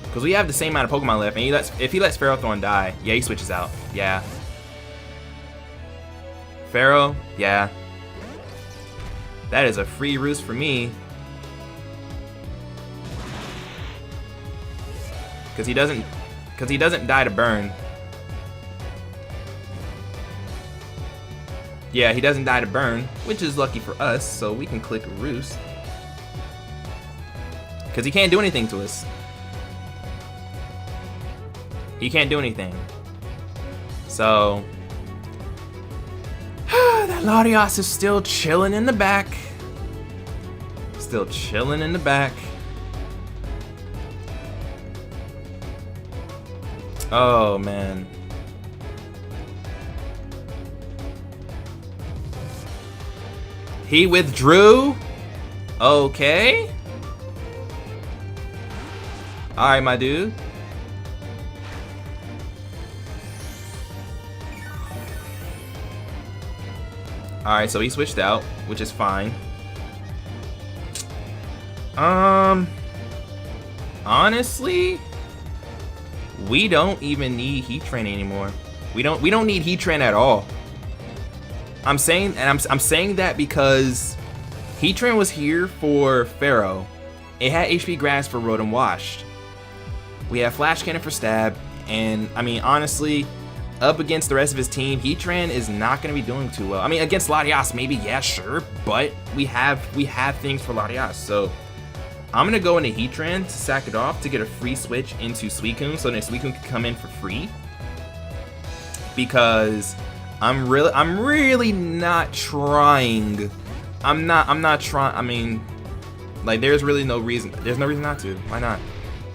Because we have the same amount of Pokemon left, and if he lets Ferrothorn die, yeah, he switches out. Yeah. Pharaoh, yeah. That is a free roost for me. Because he doesn't die to burn. Yeah, he doesn't die to burn, which is lucky for us, so we can click Roost. Because he can't do anything to us. He can't do anything. So that Latios is still chilling in the back. Still chilling in the back. Oh man. He withdrew? Okay. Alright, my dude. Alright, so he switched out, which is fine. Honestly, we don't even need Heatran anymore. We don't need Heatran at all. I'm saying that because Heatran was here for Pharaoh. It had HP Grass for Rotom Washed. We have Flash Cannon for Stab, and I mean honestly, up against the rest of his team, Heatran is not going to be doing too well. I mean against Latias maybe, yeah, sure, but we have things for Latias, so I'm gonna go into Heatran to sack it off to get a free switch into Suicune, so then Suicune can come in for free. Because I'm really not trying. I'm not trying. I mean, like there's really no reason. There's no reason not to. Why not?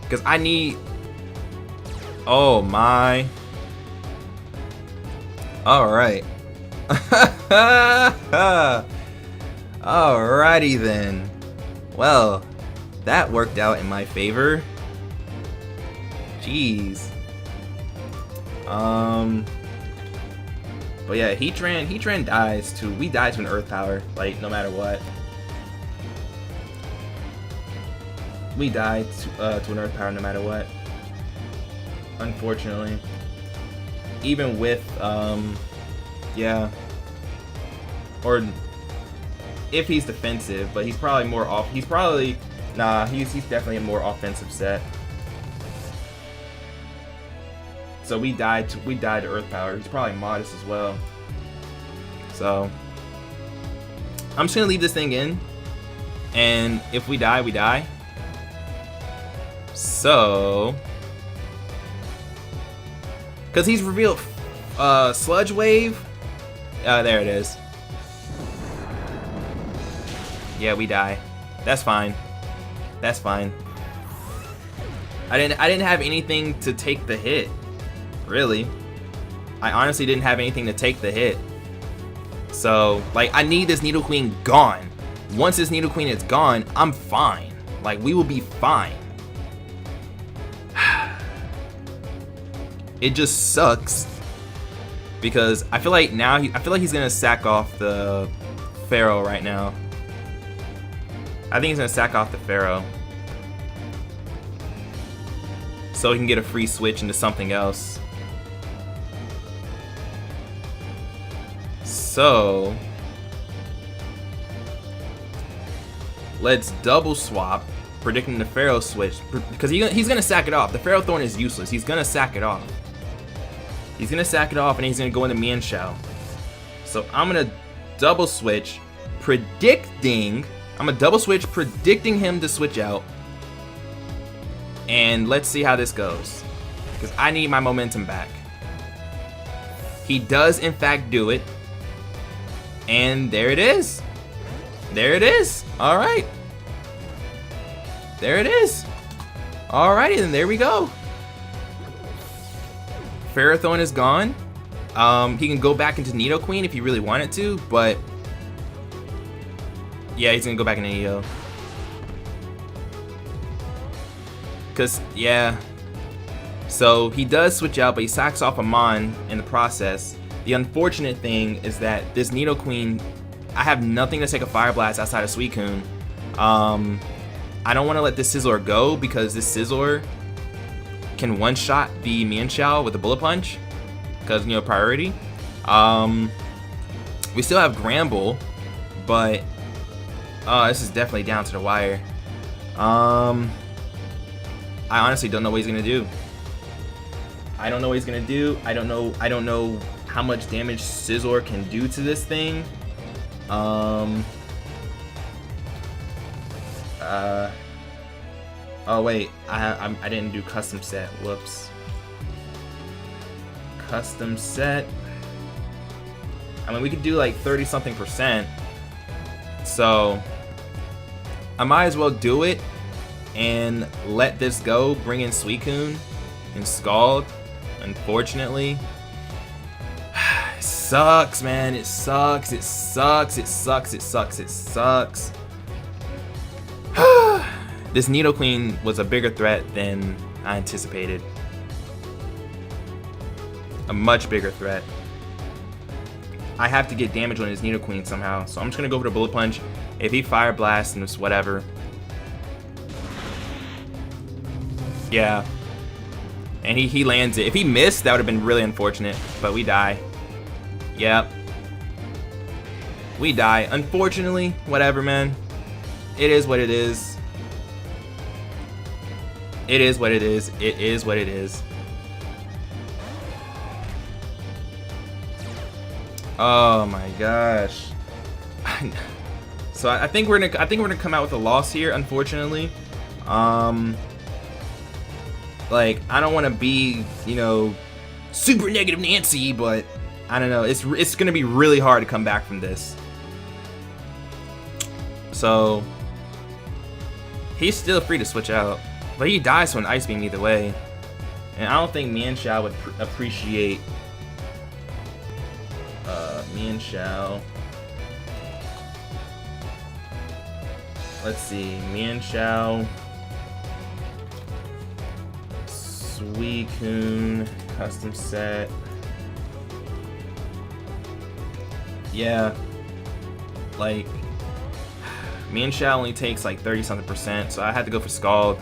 Because I need. Oh my. All right. Alrighty then. Well, that worked out in my favor. Jeez. But yeah, Heatran dies to, we die to an Earth Power, like no matter what. We die to an Earth Power no matter what. Unfortunately. Even with, yeah. Or if he's defensive, but he's probably more off. He's probably, nah, he's definitely a more offensive set. So we died to Earth Power. He's probably modest as well. So I'm just gonna leave this thing in, and if we die, we die. So, cause he's revealed Sludge Wave. There it is. Yeah, we die. That's fine. That's fine. I didn't have anything to take the hit. Really, I honestly didn't have anything to take the hit. So, like, I need this Nidoqueen gone. Once this Nidoqueen is gone, I'm fine. Like, we will be fine. It just sucks because I feel like now he's gonna sack off the Pharaoh right now. I think he's gonna sack off the Pharaoh so he can get a free switch into something else. So let's double swap, predicting the Pharaoh switch, because he's gonna sack it off. The Pharaoh Thorn is useless. He's gonna sack it off. He's gonna sack it off, and he's gonna go into Mienshao. So I'm gonna double switch, predicting. I'm gonna double switch, predicting him to switch out. And let's see how this goes, because I need my momentum back. He does in fact do it. And there it is. There it is. All right. There it is. Alrighty, then there we go. Ferrothorn is gone. He can go back into Nidoqueen if he really wanted to, but yeah, he's gonna go back into Nido. Cause yeah, So he does switch out, but he sacks off a Mon in the process. The unfortunate thing is that this Nidoqueen, I have nothing to take a Fire Blast outside of Suicune. I don't want to let this Sizzler go because this Sizzler can one-shot the Mienshao with a Bullet Punch because, you know, priority. We still have Gramble, but this is definitely down to the wire. I honestly don't know what he's gonna do. I don't know what he's gonna do. I don't know how much damage Sizzler can do to this thing. Oh wait, I didn't do custom set. Whoops. Custom set. I mean, we could do like 30-something%. So I might as well do it and let this go. Bring in Suicune and Scald. Unfortunately, it sucks, man. It sucks. It sucks. It sucks. It sucks. It sucks. This Nidoqueen was a bigger threat than I anticipated. A much bigger threat. I have to get damage on his Nidoqueen somehow, so I'm just gonna go for the Bullet Punch. If he Fire Blasts and it's whatever. Yeah. And he lands it. If he missed, that would have been really unfortunate, but we die. Yep. We die. Unfortunately, whatever, man. It is what it is. It is what it is. It is what it is. Oh my gosh. So I think we're gonna come out with a loss here, unfortunately. Like, I don't want to be, you know, super negative Nancy, but I don't know. It's gonna be really hard to come back from this. So he's still free to switch out, but he dies to an Ice Beam either way, and I don't think Mienshao would appreciate. Mienshao. Let's see, Mienshao, Suicune, custom set. Yeah, like Mienshao only takes like 30-something%, so I had to go for Scald.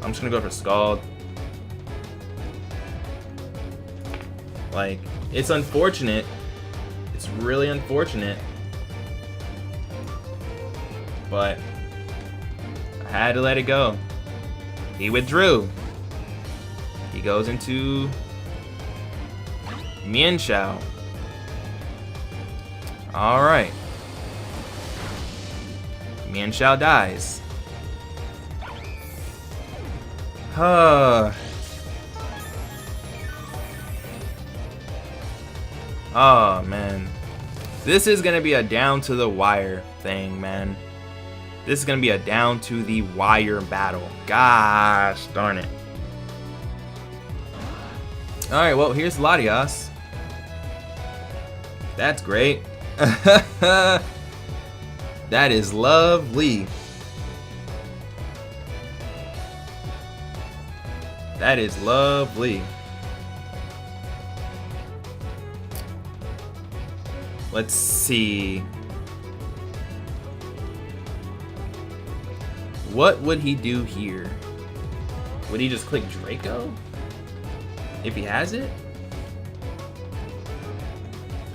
I'm just gonna go for Scald. Like, it's unfortunate. It's really unfortunate. But I had to let it go. He withdrew. He goes into Mienshao. Alright. Mienshao dies. Oh man, this is gonna be a down to the wire thing, man. This is gonna be a down to the wire battle. Gosh darn it. Alright, well, here's Latias. That's great. That is lovely. That is lovely. Let's see. What would he do here? Would he just click Draco? If he has it?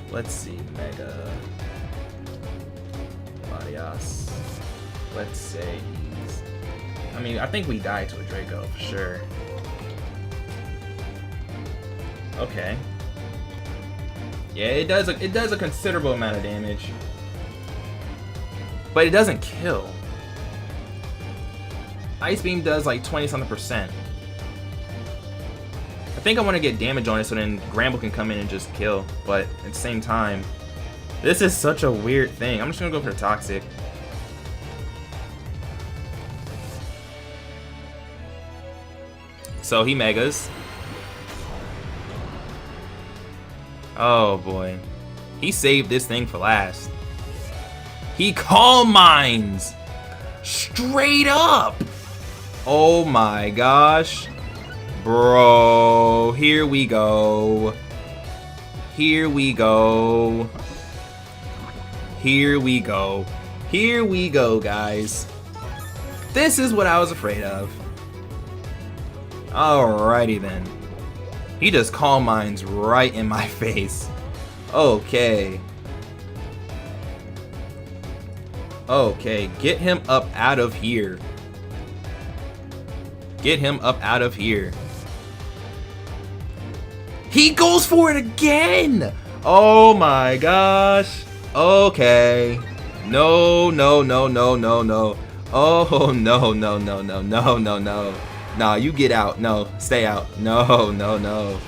Let's see. Mega Latias. Let's say he's... I mean, I think we die to a Draco for sure. Okay. Yeah, it does a considerable amount of damage. But it doesn't kill. Ice Beam does like 20-something%. I think I want to get damage on it so then Gramble can come in and just kill. But at the same time, this is such a weird thing. I'm just gonna go for the Toxic. So he Megas. Oh boy. He saved this thing for last. He Calm Minds! Straight up! Oh my gosh. Bro, here we go. Here we go. Here we go. Here we go, guys. This is what I was afraid of. Alrighty then. He just calm minds right in my face. Okay. Okay, get him up out of here. Get him up out of here. He goes for it again! Oh my gosh. Okay. No, no, no, no, no, no. Oh, no, no, no, no, no, no, no. Nah, you get out. No, stay out. No, no, no.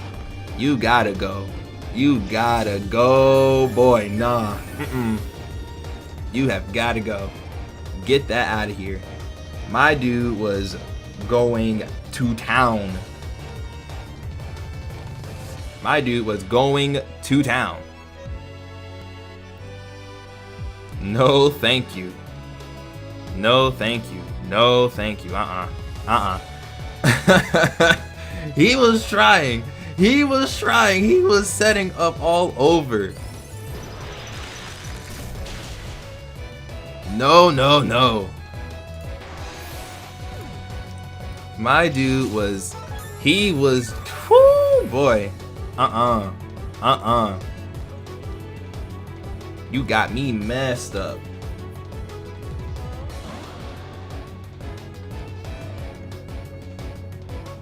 You gotta go. You gotta go, boy. Nah. You have gotta go. Get that out of here. My dude was going to town. My dude was going to town. No, thank you. No, thank you. No, thank you. He was trying. He was trying. He was setting up all over. No, no, no. My dude was, he was, whoo, boy. You got me messed up.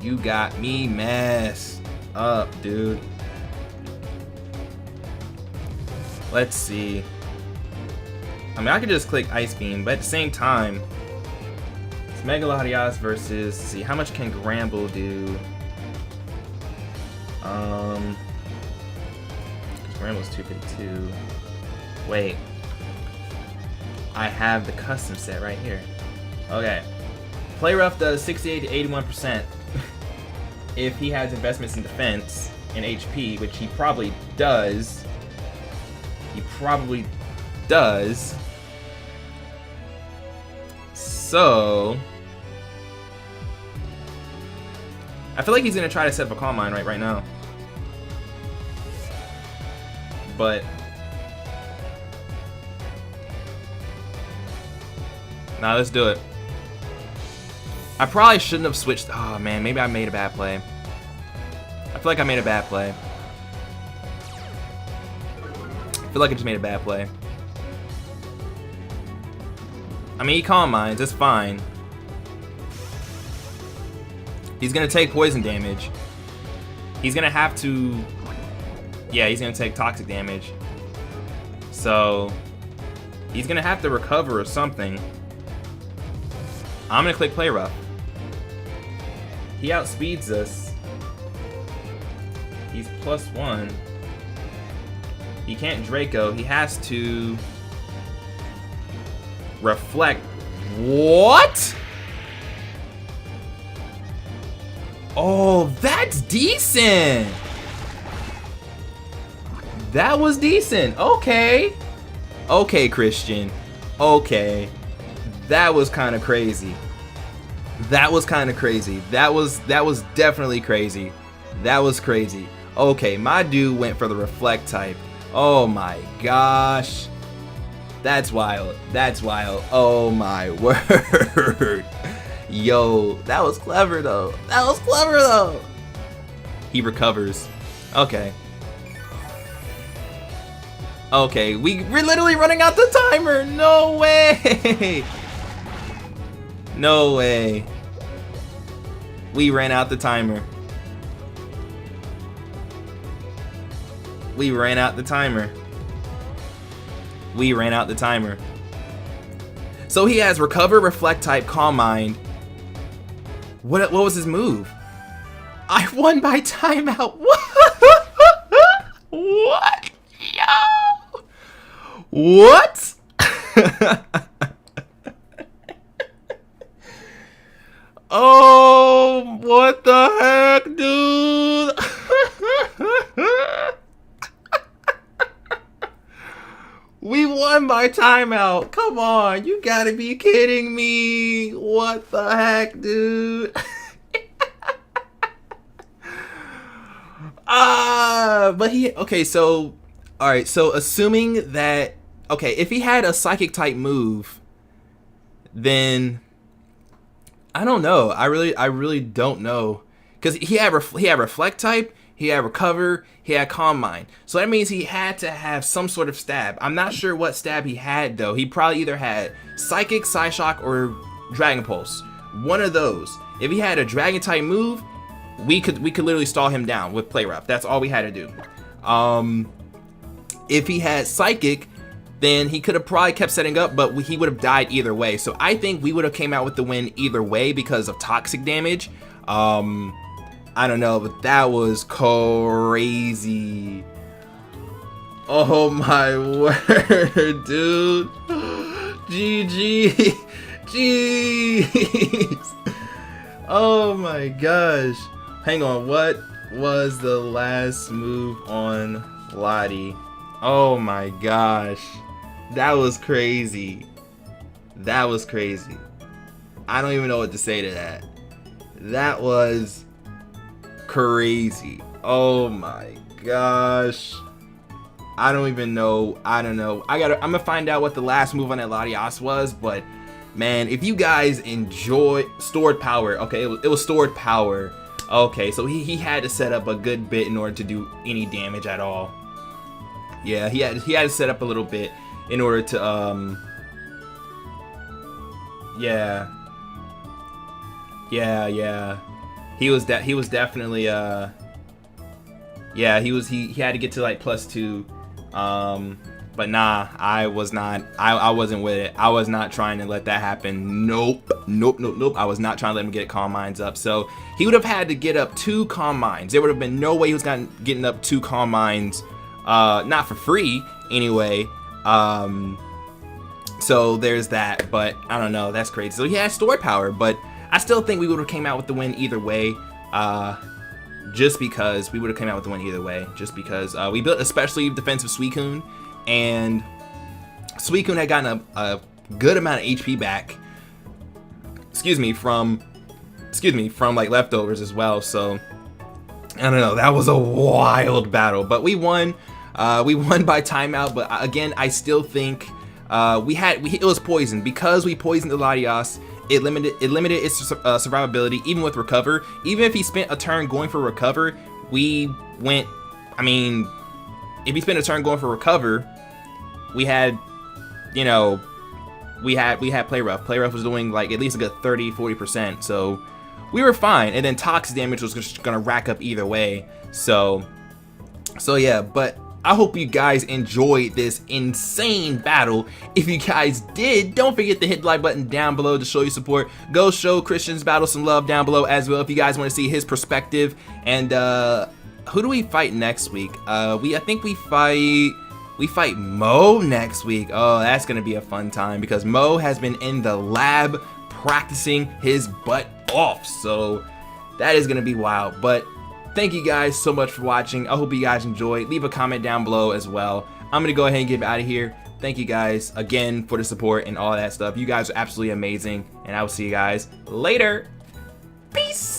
You got me messed up, dude. Let's see. I mean, I could just click Ice Beam, but at the same time, it's Mega Latias versus, let's see, how much can Gramble do? Gramble's 252. Wait. I have the custom set right here. Okay. Play Rough does 68 to 81% if he has investments in defense and HP, which he probably does. He probably does. So I feel like he's gonna try to set up a Calm Mind right now. But nah, let's do it. I probably shouldn't have switched. Oh man, maybe I made a bad play. I feel like I made a bad play. I feel like I just made a bad play. I mean, he Calm Minds, it's fine. He's gonna take poison damage. He's gonna have to. Yeah, he's gonna take toxic damage. So he's gonna have to recover or something. I'm gonna click Play Rough. He outspeeds us. He's +1. He can't Draco. He has to reflect. What? Oh, that's decent. That was decent. Okay. Okay, Christian. Okay. That was kind of crazy. That was kind of crazy. That was definitely crazy. That was crazy. Okay, my dude went for the reflect type. Oh my gosh. That's wild. That's wild. Oh my word. Yo, that was clever though. That was clever though. He recovers. Okay. Okay, we're literally running out the timer. No way. No way. We ran out the timer. We ran out the timer. We ran out the timer. So he has Recover, Reflect type, Calm Mind. What was his move? I won by timeout. What? Yo! What? Oh, what the heck, dude? We won by timeout. Come on, you gotta be kidding me. What the heck, dude? But he, okay, so, all right, so assuming that, okay, if he had a psychic type move, then I don't know. I really don't know, because he had reflect type, he had recover, he had calm mind. So that means he had to have some sort of stab. I'm not sure what stab he had though. He probably either had psychic, Psyshock, or Dragon Pulse. One of those. If he had a dragon type move, we could literally stall him down with play rough. That's all we had to do. If he had psychic, then he could have probably kept setting up, but he would have died either way. So I think we would have came out with the win either way because of toxic damage. I don't know, but that was crazy. Oh my word, dude. GG. Jeez. Oh my gosh. Hang on, what was the last move on Lottie? Oh my gosh. That was crazy. That was crazy. I don't even know what to say to that. That was crazy. Oh my gosh. I don't even know. I don't know. I'm gonna find out what the last move on that Latias was, but man, if you guys enjoy stored power, okay, it was stored power. Okay, so he had to set up a good bit in order to do any damage at all. Yeah, he had to set up a little bit in order to yeah. He was definitely yeah, he had to get to like +2. But nah, I wasn't with it. I was not trying to let that happen. Nope. I was not trying to let him get calm minds up. So he would have had to get up 2 calm minds. There would have been no way he was getting up 2 calm minds, not for free anyway. So there's that, but I don't know, that's crazy. So he has stored power, but I still think we would have came out with the win either way. Just because we would have came out with the win either way. Just because we built especially defensive Suicune, and Suicune had gotten a good amount of HP back. From like leftovers as well. So I don't know. That was a wild battle, but we won. We won by timeout. But again, I still think it was poisoned because we poisoned the Latias. It limited its survivability, even with recover. Even if he spent a turn going for recover, we went. I mean, if he spent a turn going for recover, we had, you know, we had play rough. Play rough was doing like at least a good 30-40%, so we were fine. And then toxic damage was just gonna rack up either way. So yeah, but I hope you guys enjoyed this insane battle. If you guys did, don't forget to hit the like button down below to show your support. Go show Christian's battle some love down below as well if you guys want to see his perspective. And who do we fight next week? I think we fight Mo next week. Oh, that's gonna be a fun time because Mo has been in the lab practicing his butt off. So that is gonna be wild. But thank you guys so much for watching. I hope you guys enjoyed. Leave a comment down below as well. I'm gonna go ahead and get out of here. Thank you guys again for the support and all that stuff. You guys are absolutely amazing, and I will see you guys later. Peace.